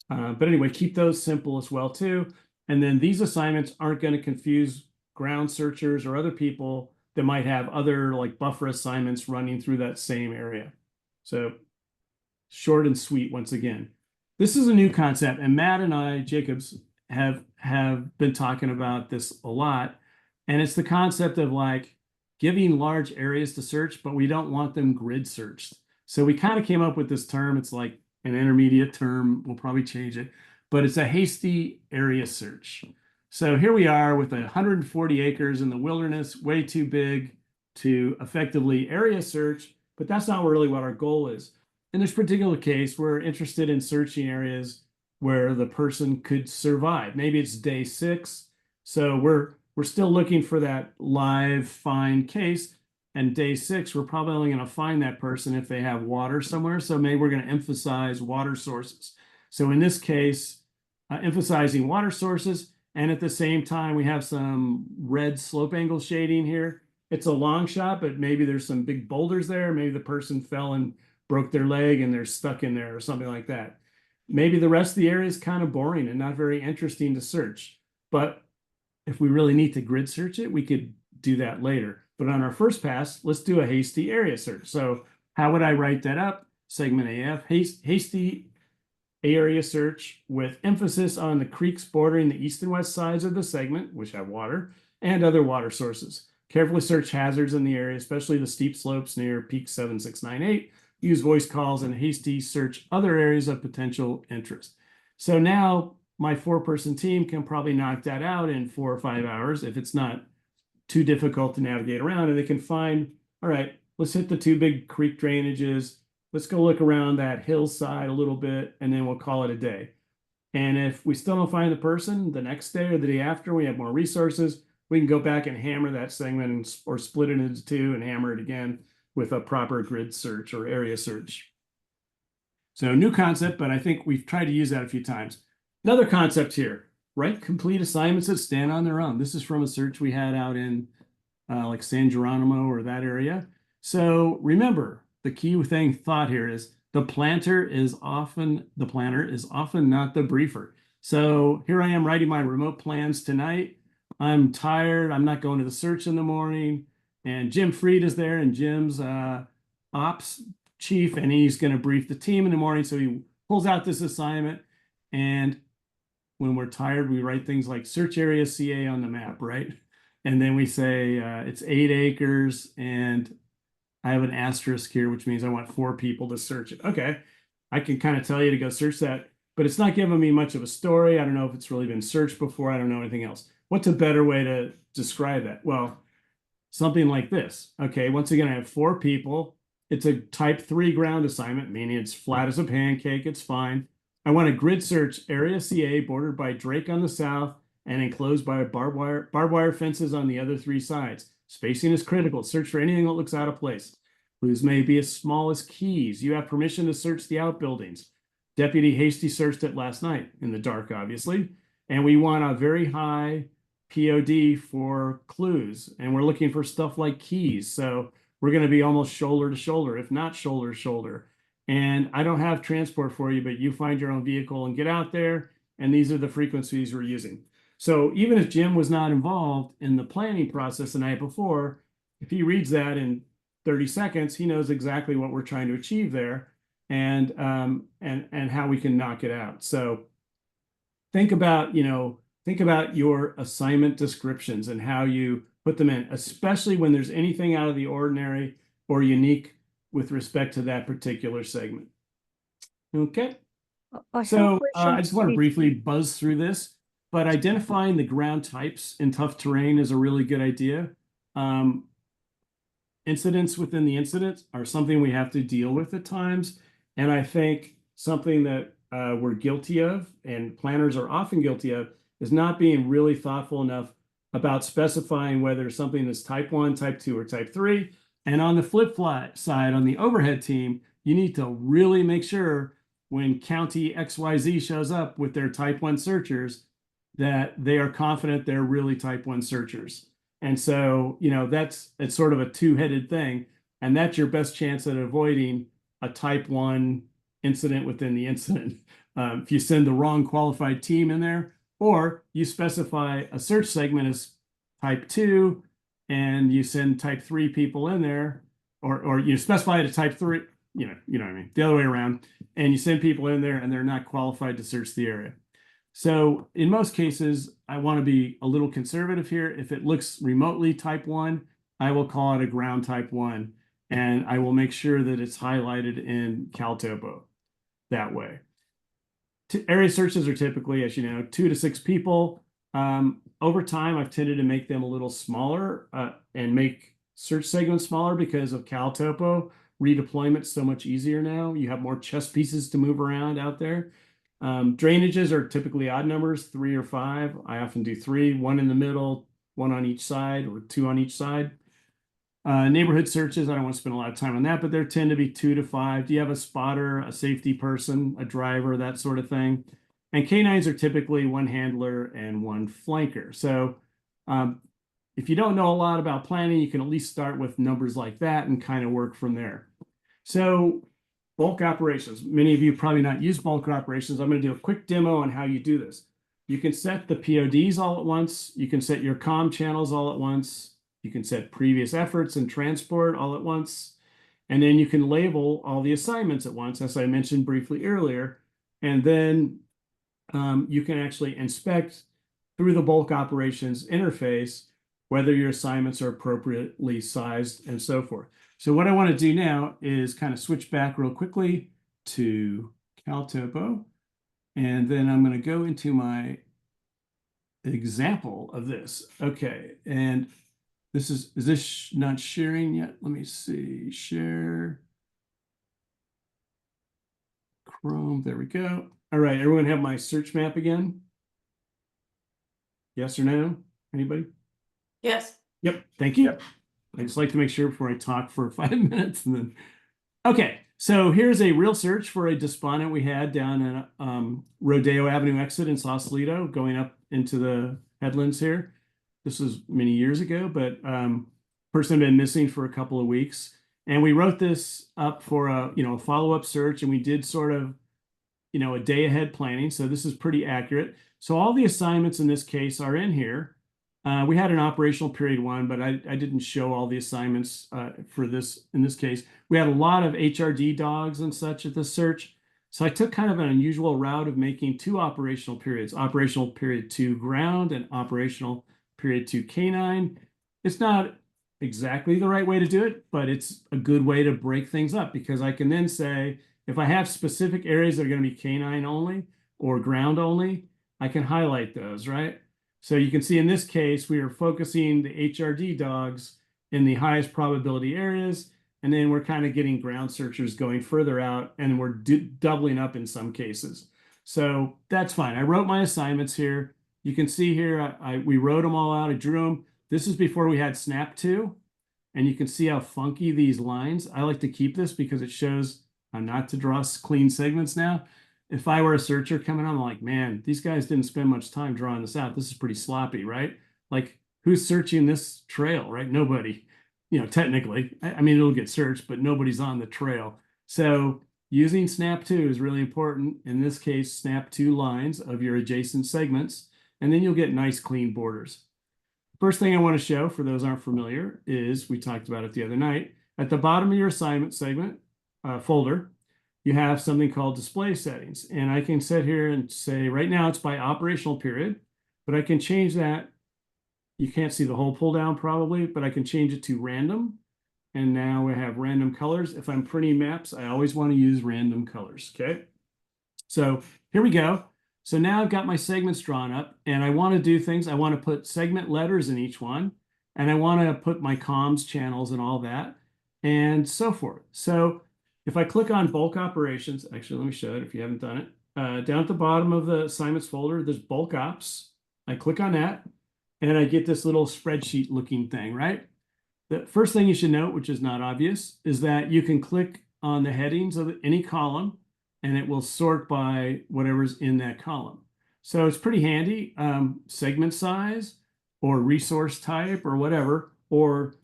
But anyway, keep those simple as well, too. And then these assignments aren't going to confuse ground searchers or other people that might have other buffer assignments running through that same area. So short and sweet once again. This is a new concept, and Matt and I, Jacobs, have been talking about this a lot. And it's the concept of giving large areas to search, but we don't want them grid searched. So we kind of came up with this term. It's like an intermediate term. We'll probably change it, but it's a hasty area search. So here we are with 140 acres in the wilderness, way too big to effectively area search, but that's not really what our goal is. In this particular case, we're interested in searching areas where the person could survive. Maybe it's day 6. So we're still looking for that live find case. And day 6, we're probably only going to find that person if they have water somewhere. So maybe we're going to emphasize water sources. So in this case, emphasizing water sources. And at the same time, we have some red slope angle shading here. It's a long shot, but maybe there's some big boulders there. Maybe the person fell and broke their leg and they're stuck in there or something like that. Maybe the rest of the area is kind of boring and not very interesting to search. But if we really need to grid search it, we could do that later. But on our first pass, let's do a hasty area search. So how would I write that up? Segment AF, hasty area search with emphasis on the creeks bordering the east and west sides of the segment, which have water, and other water sources. Carefully search hazards in the area, especially the steep slopes near peak 7698. Use voice calls and hasty search other areas of potential interest. So now my 4-person team can probably knock that out in 4 or 5 hours if it's not too difficult to navigate around, and they can find, all right, let's hit the 2 big creek drainages. Let's go look around that hillside a little bit, and then we'll call it a day. And if we still don't find the person the next day or the day after, we have more resources, we can go back and hammer that segment or split it into 2 and hammer it again with a proper grid search or area search. So new concept, but I think we've tried to use that a few times. Another concept here, write complete assignments that stand on their own. This is from a search we had out in San Geronimo or that area. So remember, the key thought here is the planner is often not the briefer. So here I am writing my remote plans tonight. I'm tired. I'm not going to the search in the morning. And Jim Freed is there, and Jim's ops chief, and he's going to brief the team in the morning. So he pulls out this assignment, and when we're tired, we write things like search area CA on the map, right? And then we say it's 8 acres, and I have an asterisk here, which means I want 4 people to search it. Okay. I can kind of tell you to go search that, but it's not giving me much of a story. I don't know if it's really been searched before. I don't know anything else. What's a better way to describe that? Well, something like this. Okay, once again, I have 4 people. It's a type 3 ground assignment, meaning it's flat as a pancake. It's fine. I want to grid search area CA bordered by Drake on the south and enclosed by barbed wire fences on the other 3 sides. Spacing is critical. Search for anything that looks out of place. Clues may be as small as keys. You have permission to search the outbuildings. Deputy Hasty searched it last night in the dark, obviously. And we want a very high POD for clues. And we're looking for stuff like keys. So we're going to be almost shoulder to shoulder, if not shoulder to shoulder. And I don't have transport for you, but you find your own vehicle and get out there. And these are the frequencies we're using. So even if Jim was not involved in the planning process the night before, if he reads that in 30 seconds, he knows exactly what we're trying to achieve there and how we can knock it out. So think about your assignment descriptions and how you put them in, especially when there's anything out of the ordinary or unique with respect to that particular segment. Okay. So I just want to briefly buzz through this, but identifying the ground types in tough terrain is a really good idea. Incidents within the incident are something we have to deal with at times. And I think something that we're guilty of, and planners are often guilty of, is not being really thoughtful enough about specifying whether something is type 1, type 2, or type 3. And on the flip side, on the overhead team, you need to really make sure when County XYZ shows up with their type 1 searchers that they are confident they're really type 1 searchers. And so, it's sort of a two-headed thing. And that's your best chance at avoiding a type 1 incident within the incident. If you send the wrong qualified team in there, or you specify a search segment as type 2 and you send type 3 people in there, or you specify it as type 3, you know what I mean, the other way around, and you send people in there and they're not qualified to search the area. So in most cases, I want to be a little conservative here. If it looks remotely type 1, I will call it a ground type 1, and I will make sure that it's highlighted in CalTopo that way. Area searches are typically, as you know, 2 to 6 people. Over time, I've tended to make them a little smaller and make search segments smaller because of CalTopo. Redeployment's so much easier now. You have more chess pieces to move around out there. Drainages are typically odd numbers, 3 or 5. I often do 3, 1 in the middle, 1 on each side, or 2 on each side. Neighborhood searches, I don't want to spend a lot of time on that, but there tend to be 2 to 5. Do you have a spotter, a safety person, a driver, that sort of thing? And K9s are typically 1 handler and 1 flanker. So if you don't know a lot about planning, you can at least start with numbers like that and kind of work from there. So bulk operations. Many of you probably not use bulk operations. I'm going to do a quick demo on how you do this. You can set the PODs all at once. You can set your comm channels all at once. You can set previous efforts and transport all at once. And then you can label all the assignments at once, as I mentioned briefly earlier. And then you can actually inspect through the bulk operations interface whether your assignments are appropriately sized and so forth. So what I want to do now is kind of switch back real quickly to CalTopo. And then I'm going to go into my example of this. Okay. And this is this not sharing yet? Let me see. Share. Chrome. There we go. All right. Everyone have my search map again? Yes or no? Anybody? Yes. Yep. Thank you. Yep. I just like to make sure before I talk for 5 minutes and then. Okay. So here's a real search for a despondent we had down in Rodeo Avenue exit in Sausalito going up into the headlands here. This was many years ago, but person had been missing for a couple of weeks. And we wrote this up for a follow-up search, and we did sort of a day ahead planning. So this is pretty accurate. So all the assignments in this case are in here. We had an operational period 1, but I didn't show all the assignments for this in this case. We had a lot of HRD dogs and such at this search. So I took kind of an unusual route of making 2 operational periods, operational period 2 ground and operational period 2 canine. It's not exactly the right way to do it, but it's a good way to break things up because I can then say, if I have specific areas that are going to be canine only or ground only, I can highlight those, right? So you can see in this case, we are focusing the HRD dogs in the highest probability areas, and then we're kind of getting ground searchers going further out, and we're doubling up in some cases. So that's fine. I wrote my assignments here. You can see here, we wrote them all out. I drew them. This is before we had Snap 2, and you can see how funky these lines. I like to keep this because it shows how not to draw clean segments now. If I were a searcher coming on, I'm like, man, these guys didn't spend much time drawing this out. This is pretty sloppy, right? Like, who's searching this trail, right? Nobody, technically. I mean, it'll get searched, but nobody's on the trail. So using Snap 2 is really important. In this case, snap 2 lines of your adjacent segments, and then you'll get nice, clean borders. First thing I want to show, for those aren't familiar, is we talked about it the other night. At the bottom of your assignment segment folder, you have something called display settings. And I can sit here and say, right now it's by operational period, but I can change that. You can't see the whole pull down probably, but I can change it to random. And now we have random colors. If I'm printing maps, I always want to use random colors, okay? So here we go. So now I've got my segments drawn up, and I want to do things. I want to put segment letters in each one, and I want to put my comms channels and all that, and so forth. So if I click on bulk operations, actually, let me show it if you haven't done it. Down at the bottom of the assignments folder, there's bulk ops. I click on that, and I get this little spreadsheet looking thing, right? The first thing you should note, which is not obvious, is that you can click on the headings of any column, and it will sort by whatever's in that column. So it's pretty handy. Segment size or resource type or whatever, or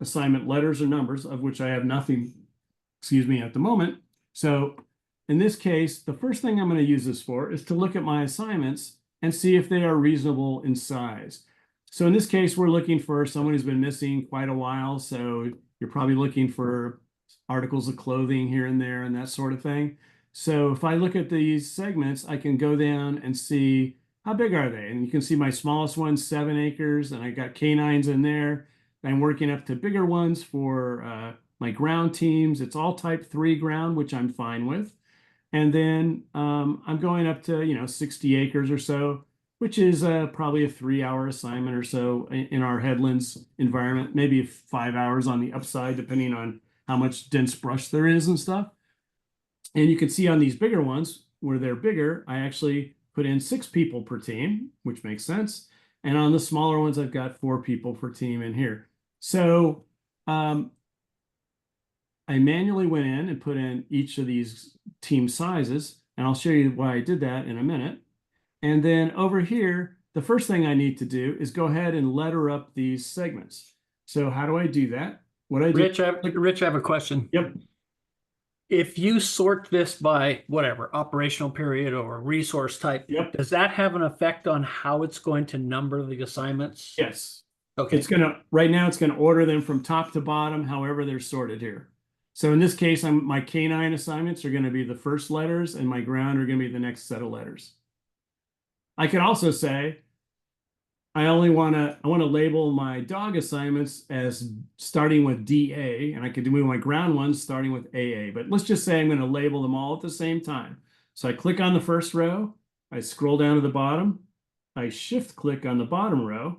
assignment letters or numbers, of which I have nothing, at the moment. So in this case, the first thing I'm going to use this for is to look at my assignments and see if they are reasonable in size. So in this case, we're looking for someone who's been missing quite a while. So you're probably looking for articles of clothing here and there and that sort of thing. So if I look at these segments, I can go down and see how big are they. And you can see my smallest one's 7 acres, and I got canines in there. I'm working up to bigger ones for my ground teams. It's all type 3 ground, which I'm fine with. And then I'm going up to, 60 acres or so, which is probably a 3-hour assignment or so in our headlands environment, maybe 5 hours on the upside, depending on how much dense brush there is and stuff. And you can see on these bigger ones, where they're bigger, I actually put in 6 people per team, which makes sense. And on the smaller ones, I've got 4 people per team in here. So I manually went in and put in each of these team sizes, and I'll show you why I did that in a minute. And then over here, the first thing I need to do is go ahead and letter up these segments. So how do I do that? What I do— Rich, I have a question. Yep. If you sort this by whatever, operational period or resource type, Yep. does that have an effect on how it's going to number the assignments? Yes. Okay. It's right now it's gonna order them from top to bottom, however they're sorted here. So in this case, my canine assignments are gonna be the first letters, and my ground are gonna be the next set of letters. I could also say, I want to label my dog assignments as starting with DA, and I could do my ground ones starting with AA, but let's just say I'm going to label them all at the same time. So I click on the first row, I scroll down to the bottom, I shift click on the bottom row,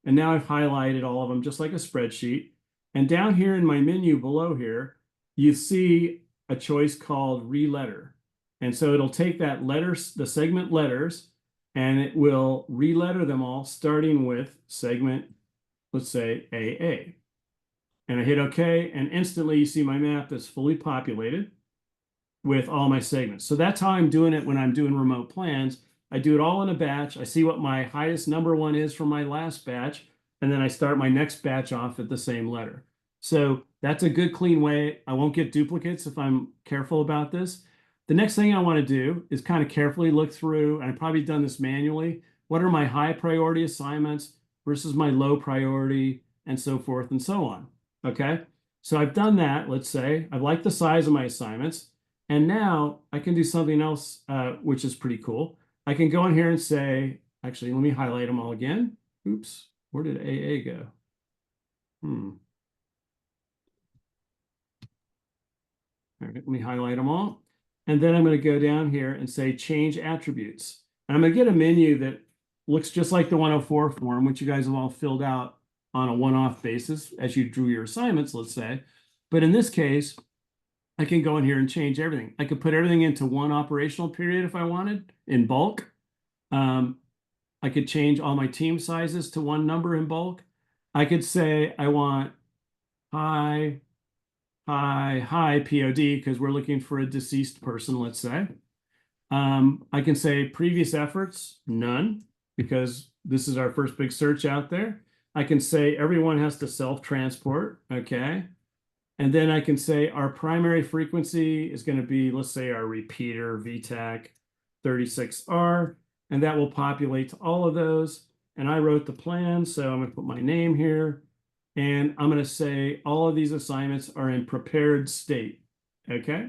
and now I've highlighted all of them just like a spreadsheet. And down here in my menu below here, you see a choice called reletter. And so it'll take that letters, the segment letters, and it will reletter them all starting with segment, let's say AA. And I hit OK, and instantly you see my map is fully populated with all my segments. So that's how I'm doing it when I'm doing remote plans. I do it all in a batch. I see what my highest number one is from my last batch, and then I start my next batch off at the same letter. So that's a good, clean way. I won't get duplicates if I'm careful about this. The next thing I want to do is kind of carefully look through, and I've probably done this manually. What are my high priority assignments versus my low priority, and so forth and so on. Okay, so I've done that. Let's say I like the size of my assignments, and now I can do something else, which is pretty cool. I can go in here and say, actually, let me highlight them all again. Oops, where did AA go? All right, let me highlight them all. And then I'm going to go down here and say change attributes. And I'm going to get a menu that looks just like the 104 form, which you guys have all filled out on a one-off basis as you drew your assignments, let's say. But in this case, I can go in here and change everything. I could put everything into one operational period if I wanted in bulk. I could change all my team sizes to one number in bulk. I could say I want high POD because we're looking for a deceased person, let's say. I can say previous efforts, none, because this is our first big search out there. I can say everyone has to self-transport, okay? And then I can say our primary frequency is going to be, let's say, our repeater VTAC 36R, and that will populate to all of those. And I wrote the plan, so I'm going to put my name here. And I'm going to say all of these assignments are in prepared state, okay?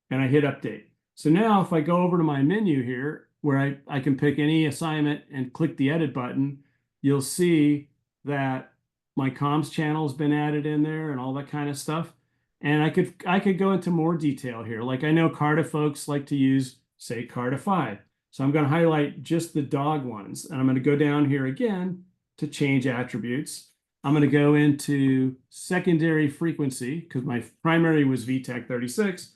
And I hit update. So now if I go over to my menu here, where I can pick any assignment and click the edit button, you'll see that my comms channel has been added in there and all that kind of stuff. And I could go into more detail here. Like I know Carta folks like to use, say, Carta 5. So I'm going to highlight just the dog ones. And I'm going to go down here again to change attributes. I'm going to go into secondary frequency because my primary was VTAC 36.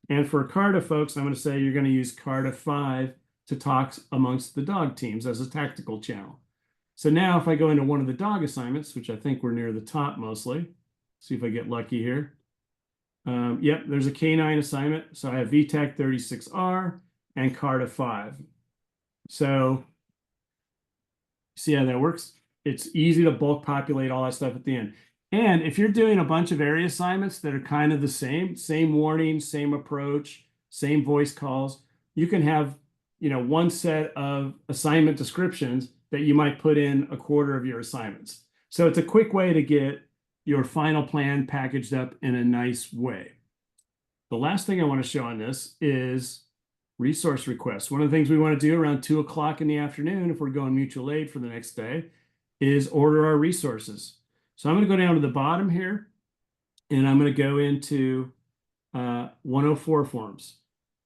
And for Carta folks, I'm going to say you're going to use Carta 5 to talk amongst the dog teams as a tactical channel. So now if I go into one of the dog assignments, which I think we're near the top mostly, see if I get lucky here. Yep, there's a K9 assignment. So I have VTAC 36R and Carta 5. So see how that works? It's easy to bulk populate all that stuff at the end. And if you're doing a bunch of area assignments that are kind of the same warning, same approach, same voice calls, you can have, one set of assignment descriptions that you might put in a quarter of your assignments. So it's a quick way to get your final plan packaged up in a nice way. The last thing I want to show on this is resource requests. One of the things we want to do around 2 o'clock in the afternoon, if we're going mutual aid for the next day, is order our resources. So I'm going to go down to the bottom here, and I'm going to go into 104 forms.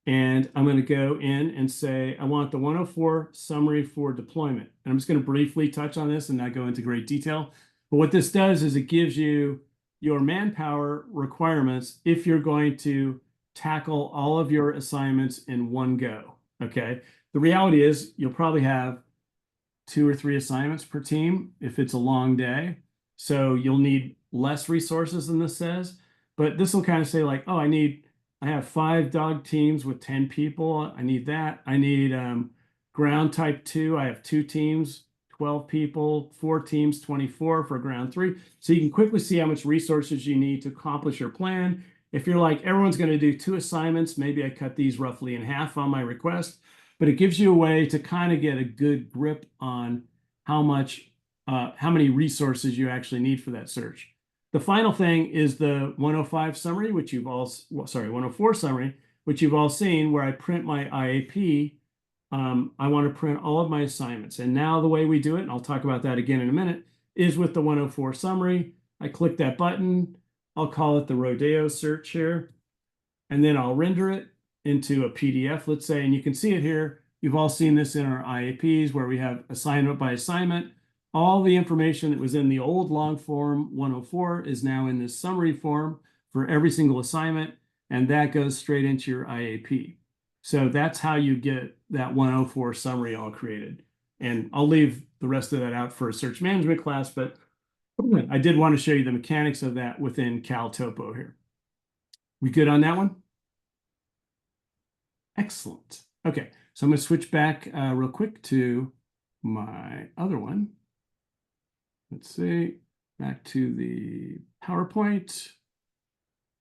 And I'm going to go in and say, I want the 104 summary for deployment. And I'm just going to briefly touch on this and not go into great detail. But what this does is it gives you your manpower requirements if you're going to tackle all of your assignments in one go, okay? The reality is you'll probably have 2 or 3 assignments per team if it's a long day. So you'll need less resources than this says. But this will kind of say like, oh, I have 5 dog teams with 10 people. I need that. I need ground type 2. I have 2 teams, 12 people, 4 teams, 24 for ground 3. So you can quickly see how much resources you need to accomplish your plan. If you're like, everyone's going to do 2 assignments, maybe I cut these roughly in half on my request. But it gives you a way to kind of get a good grip on how many resources you actually need for that search. The final thing is the 105 summary, which 104 summary, which you've all seen, where I print my IAP. I want to print all of my assignments. And now the way we do it, and I'll talk about that again in a minute, is with the 104 summary. I click that button. I'll call it the Rodeo search here. And then I'll render it into a PDF, let's say, and you can see it here. You've all seen this in our IAPs where we have assignment by assignment. All the information that was in the old long form 104 is now in this summary form for every single assignment, and that goes straight into your IAP. So that's how you get that 104 summary all created. And I'll leave the rest of that out for a search management class, but I did want to show you the mechanics of that within CalTopo here. We good on that one? Excellent. Okay, so I'm going to switch back real quick to my other one. Let's see, back to the PowerPoint,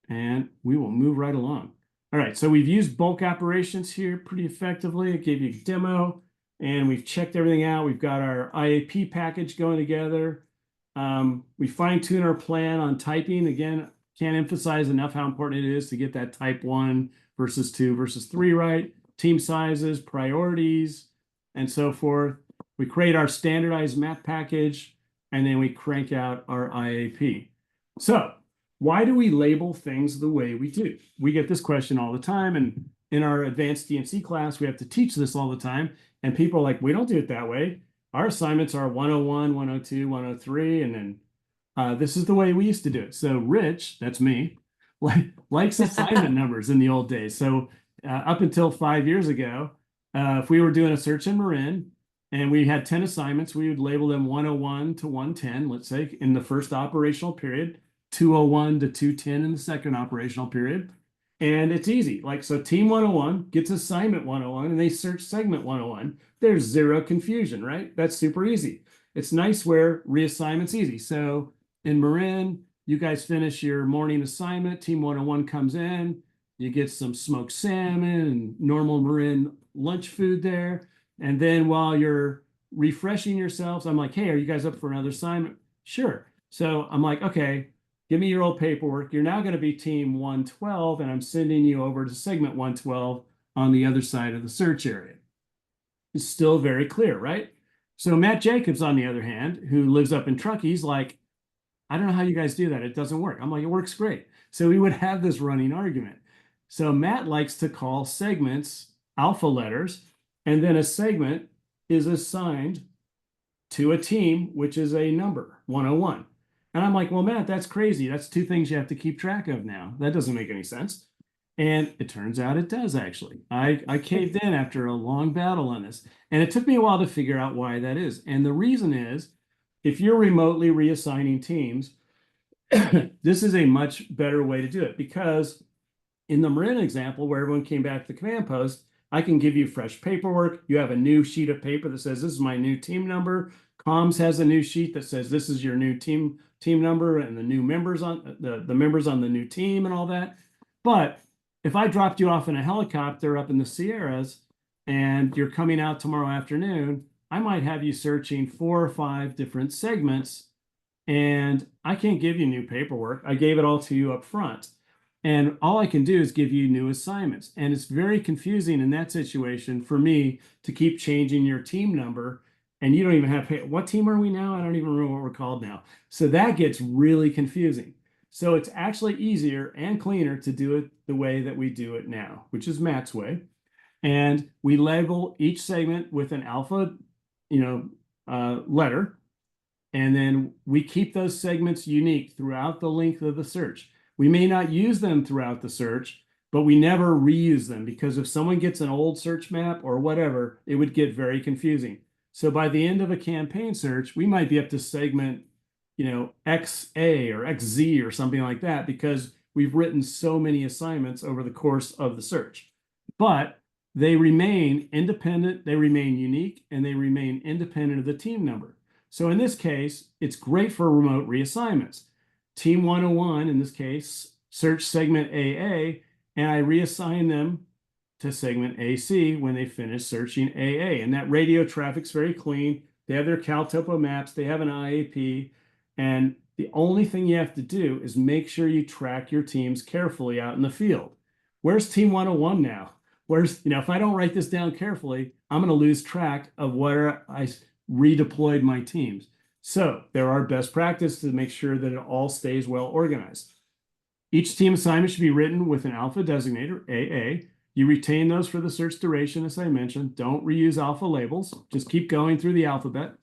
and we will move right along. All right, so we've used bulk operations here pretty effectively. I gave you a demo, and we've checked everything out. We've got our IAP package going together. We fine-tune our plan on typing. Again, can't emphasize enough how important it is to get that type 1 versus 2 versus 3 right, team sizes, priorities, and so forth. We create our standardized map package, and then we crank out our IAP. So why do we label things the way we do? We get this question all the time, and in our advanced DMC class, we have to teach this all the time. And people are like, we don't do it that way. Our assignments are 101, 102, 103, and then this is the way we used to do it. So Rich, that's me, likes assignment numbers in the old days. So up until 5 years ago, if we were doing a search in Marin and we had 10 assignments, we would label them 101 to 110, let's say, in the first operational period, 201 to 210 in the second operational period. And it's easy. Like, so team 101 gets assignment 101 and they search segment 101. There's zero confusion, right? That's super easy. It's nice where reassignment's easy. So in Marin, you guys finish your morning assignment, team 101 comes in, you get some smoked salmon and normal Marin lunch food there. And then while you're refreshing yourselves, I'm like, hey, are you guys up for another assignment? Sure. So I'm like, okay, give me your old paperwork. You're now going to be team 112, and I'm sending you over to segment 112 on the other side of the search area. It's still very clear, right? So Matt Jacobs, on the other hand, who lives up in Truckee, he's like, I don't know how you guys do that. It doesn't work. I'm like, it works great. So we would have this running argument. So Matt likes to call segments alpha letters, and then a segment is assigned to a team, which is a number, 101. And I'm like, well, Matt, that's crazy. That's two things you have to keep track of now. That doesn't make any sense. And it turns out it does, actually. I caved in after a long battle on this. And it took me a while to figure out why that is. And the reason is, if you're remotely reassigning teams, this is a much better way to do it, because in the Marin example, where everyone came back to the command post, I can give you fresh paperwork. You have a new sheet of paper that says, this is my new team number. Comms has a new sheet that says, this is your new team number and the new members on the members on the new team and all that. But if I dropped you off in a helicopter up in the Sierras and you're coming out tomorrow afternoon, I might have you searching 4 or 5 different segments, and I can't give you new paperwork. I gave it all to you up front. And all I can do is give you new assignments. And it's very confusing in that situation for me to keep changing your team number. And you don't even have, what team are we now? I don't even remember what we're called now. So that gets really confusing. So it's actually easier and cleaner to do it the way that we do it now, which is Matt's way. And we label each segment with an alpha, letter. And then we keep those segments unique throughout the length of the search. We may not use them throughout the search, but we never reuse them, because if someone gets an old search map or whatever, it would get very confusing. So by the end of a campaign search, we might be up to segment, XA or XZ or something like that, because we've written so many assignments over the course of the search. But they remain independent, they remain unique, and they remain independent of the team number. So in this case, it's great for remote reassignments. Team 101, in this case, search segment AA, and I reassign them to segment AC when they finish searching AA. And that radio traffic's very clean. They have their CalTopo maps, they have an IAP, and the only thing you have to do is make sure you track your teams carefully out in the field. Where's Team 101 now? If I don't write this down carefully, I'm going to lose track of where I redeployed my teams. So there are best practices to make sure that it all stays well organized. Each team assignment should be written with an alpha designator, AA. You retain those for the search duration, as I mentioned. Don't reuse alpha labels. Just keep going through the alphabet.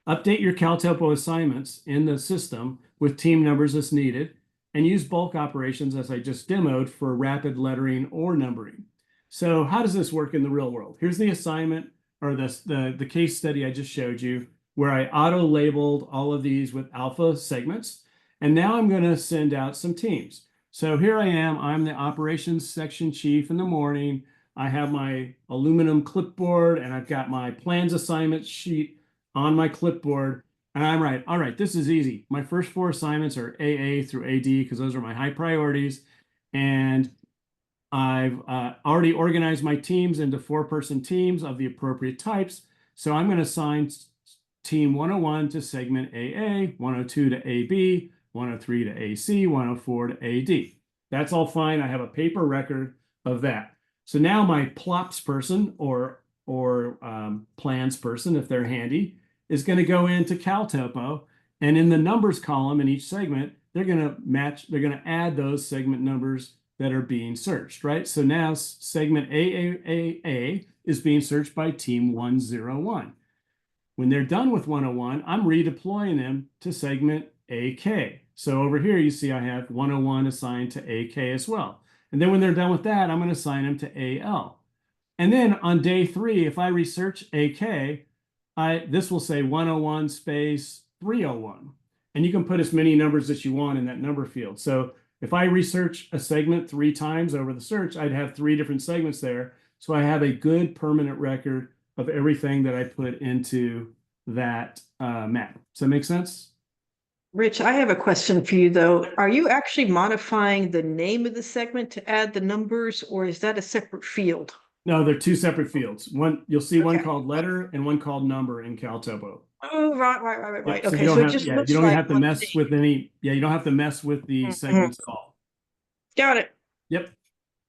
Update your CalTopo assignments in the system with team numbers as needed, and use bulk operations, as I just demoed, for rapid lettering or numbering. So how does this work in the real world? Here's the assignment, or the case study I just showed you, where I auto-labeled all of these with alpha segments. And now I'm going to send out some teams. So here I am. I'm the operations section chief in the morning. I have my aluminum clipboard, and I've got my plans assignment sheet on my clipboard. And I'm right. All right, this is easy. My first 4 assignments are AA through AD, because those are my high priorities. And I've already organized my teams into 4-person teams of the appropriate types. So I'm going to assign Team 101 to segment AA, 102 to AB, 103 to AC, 104 to AD. That's all fine. I have a paper record of that. So now my plops person or plans person, if they're handy, is going to go into CalTopo, and in the numbers column in each segment, they're going to add those segment numbers that are being searched, right? So now segment AAA is being searched by team 101. When they're done with 101, I'm redeploying them to segment AK. So over here, you see I have 101 assigned to AK as well. And then when they're done with that, I'm going to assign them to AL. And then on day 3, if I research AK, this will say 101 space 301. And you can put as many numbers as you want in that number field. So if I research a segment 3 times over the search, I'd have 3 different segments there. So I have a good permanent record of everything that I put into that map. Does that make sense? Rich, I have a question for you though. Are you actually modifying the name of the segment to add the numbers, or is that a separate field? No, they're 2 separate fields. One, you'll see one called letter and one called number in CalTopo. Oh, right. So Okay, you don't so it have, just yeah, looks you don't like have to one mess thing. with any, you don't have to mess with the segments at all. Got it. Yep.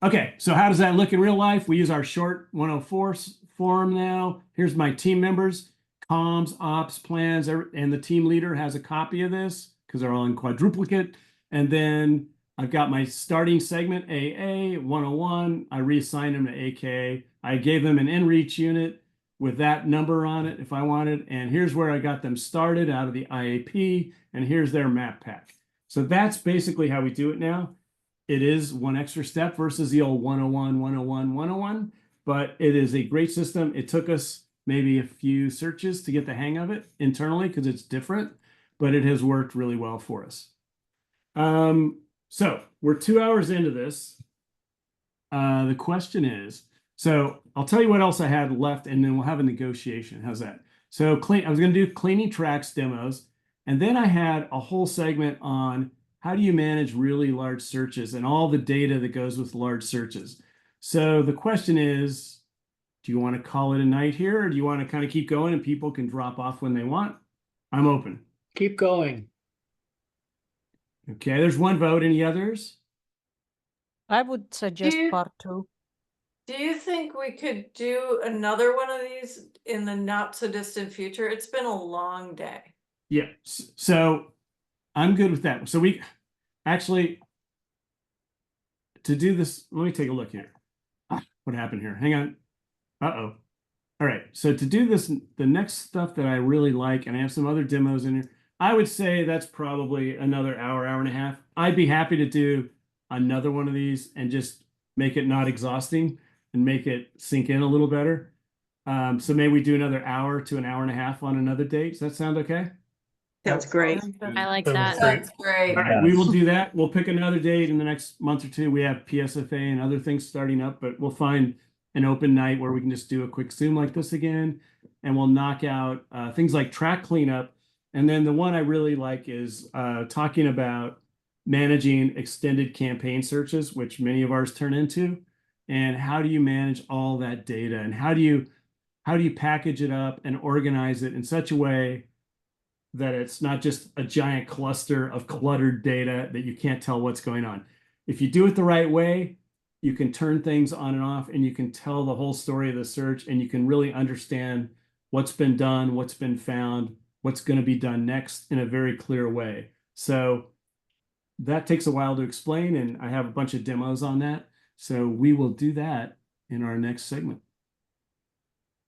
Okay, so how does that look in real life? We use our short 104 form now. Here's my team members, comms, ops, plans, and the team leader has a copy of this because they're all in quadruplicate. And then I've got my starting segment, AA, 101. I reassigned them to AK. I gave them an in-reach unit with that number on it if I wanted. And here's where I got them started out of the IAP. And here's their map pack. So that's basically how we do it now. It is one extra step versus the old 101, 101, 101, but it is a great system. It took us maybe a few searches to get the hang of it internally because it's different, but it has worked really well for us. So we're 2 hours into this. The question is, so I'll tell you what else I had left, and then we'll have a negotiation. How's that? So I was going to do cleaning tracks demos, and then I had a whole segment on how do you manage really large searches and all the data that goes with large searches. So the question is, do you want to call it a night here, or do you want to kind of keep going and people can drop off when they want? I'm open. Keep going. Okay, there's one vote. Any others? I would suggest part 2. Do you think we could do another one of these in the not so distant future? It's been a long day. Yeah, so I'm good with that. So we actually, to do this, let me take a look here. What happened here? Hang on. Uh-oh. All right, so to do this, the next stuff that I really like, and I have some other demos in here, I would say that's probably another hour, hour and a half. I'd be happy to do another one of these and just make it not exhausting and make it sink in a little better. So maybe we do another hour to an hour and a half on another date. Does that sound okay? Sounds great. I like that. That's great. All right, we will do that. We'll pick another date in the next month or two. We have PSFA and other things starting up, but we'll find an open night where we can just do a quick Zoom like this again, and we'll knock out things like track cleanup. And then the one I really like is talking about managing extended campaign searches, which many of ours turn into, and how do you manage all that data, and how do you package it up and organize it in such a way that it's not just a giant cluster of cluttered data that you can't tell what's going on. If you do it the right way, you can turn things on and off, and you can tell the whole story of the search, and you can really understand what's been done, what's been found, what's going to be done next in a very clear way. So that takes a while to explain, and I have a bunch of demos on that. So we will do that in our next segment.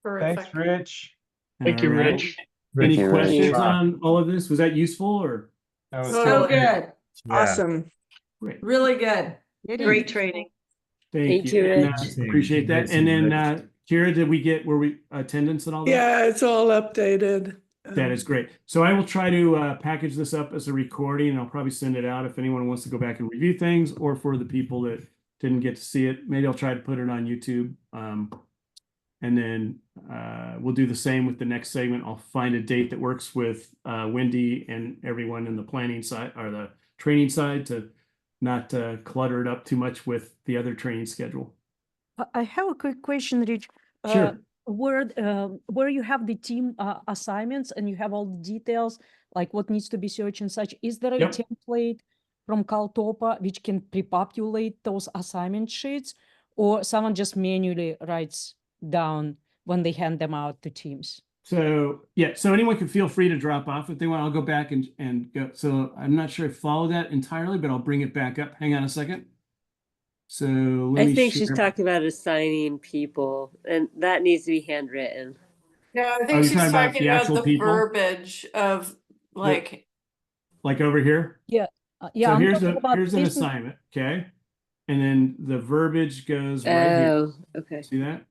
Thanks, Rich. Thank you, All right. Rich. Any Rich. questions on all of this? Was that useful, or? That was So good. good. Awesome. Great. Really good. Great training. Thank Thank you. you, And, Rich. appreciate that. And then Kira, were we attendance and all that? Yeah, it's all updated. That is great. So I will try to package this up as a recording, and I'll probably send it out if anyone wants to go back and review things, or for the people that didn't get to see it. Maybe I'll try to put it on YouTube. And then we'll do the same with the next segment. I'll find a date that works with Wendy and everyone in the planning side or the training side to not clutter it up too much with the other training schedule. I have a quick question, Rich. Sure. Where you have the team assignments and you have all the details, like what needs to be searched and such, is there a Yep. template from CalTopo which can pre-populate those assignment sheets, or someone just manually writes down when they hand them out to teams? So yeah, so anyone can feel free to drop off if they want. I'll go back and go. So I'm not sure I follow that entirely, but I'll bring it back up. Hang on a second. So let I me think she's share- talking about assigning people, and that needs to be handwritten. No, I Oh, think you're she's talking about talking the about actual the people? verbiage of like, Like over here? Yeah. Yeah. So I'm here's talking about here's an this. assignment, okay? And then the verbiage goes right here. Oh, okay. See that?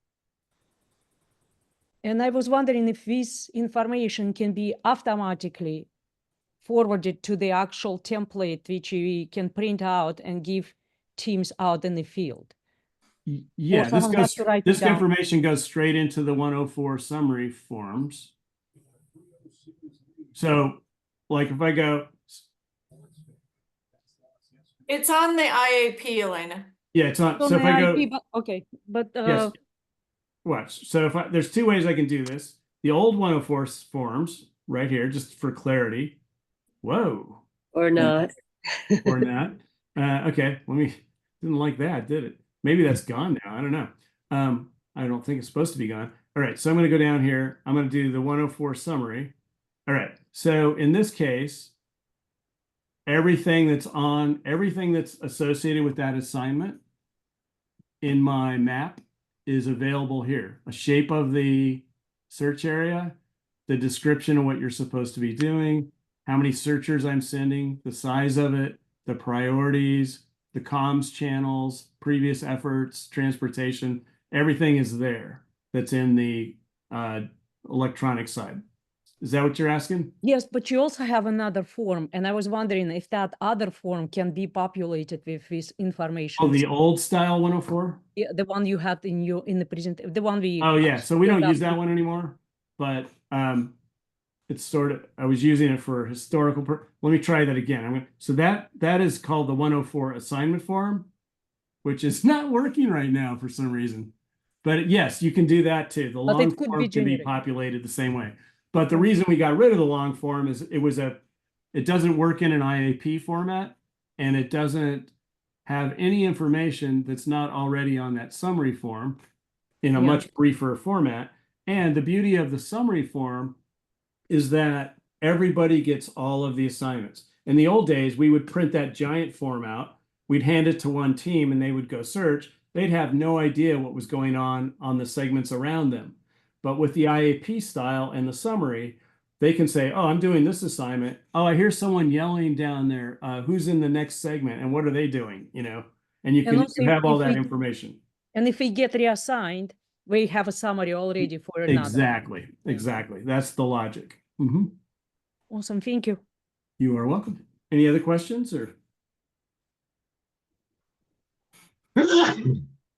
And I was wondering if this information can be automatically forwarded to the actual template, which we can print out and give teams out in the field. Yeah, this someone has goes, to write it this down. information goes straight into the 104 summary forms. So like if I go, it's on the IAP, Elena. yeah, it's not, On so if the I go, IP, but okay, but yes, watch. So if there's two ways I can do this. The old 104 forms right here, just for clarity. Whoa. Or not. Or not. Okay, didn't like that, did it? Maybe that's gone now. I don't know. I don't think it's supposed to be gone. All right, so I'm going to go down here. I'm going to do the 104 summary. All right, so in this case, everything that's associated with that assignment in my map is available here. A shape of the search area, the description of what you're supposed to be doing, how many searchers I'm sending, the size of it, the priorities, the comms channels, previous efforts, transportation, everything is there that's in the electronic side. Is that what you're asking? yes, but you also have another form, and I was wondering if that other form can be populated with this information. Oh, the old style 104? Yeah, the one you had in the present, the one we. Oh yeah, so we don't filled use out. that one anymore, but it's sort of, I was using it for historical let me try that again. So that is called the 104 assignment form, which is not working right now for some reason. But yes, you can do that too. The But long it could form be can be generated. populated the same way. But the reason we got rid of the long form is it doesn't work in an IAP format, and it doesn't have any information that's not already on that summary form in a Yeah. much briefer format. And the beauty of the summary form is that everybody gets all of the assignments. In the old days, we would print that giant form out, we'd hand it to one team and they would go search. They'd have no idea what was going on the segments around them. But with the IAP style and the summary, they can say, oh, I'm doing this assignment. Oh, I hear someone yelling down there. Who's in the next segment and what are they doing? And you And can also have all if that we- information. And if we get reassigned, we have a summary already for another. Exactly. Exactly. That's the logic. Mhm. Awesome, thank you. You are welcome. Any other questions or?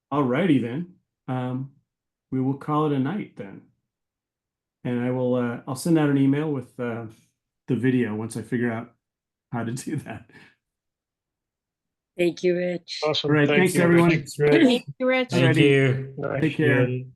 All righty then. We will call it a night then. And I'll send out an email with the video once I figure out how to do that. Thank you, Rich. Awesome. All right, thanks everyone. Thanks, Rich. Thank you, Rich. Alrighty. Thank you. Take care. Appreciate it.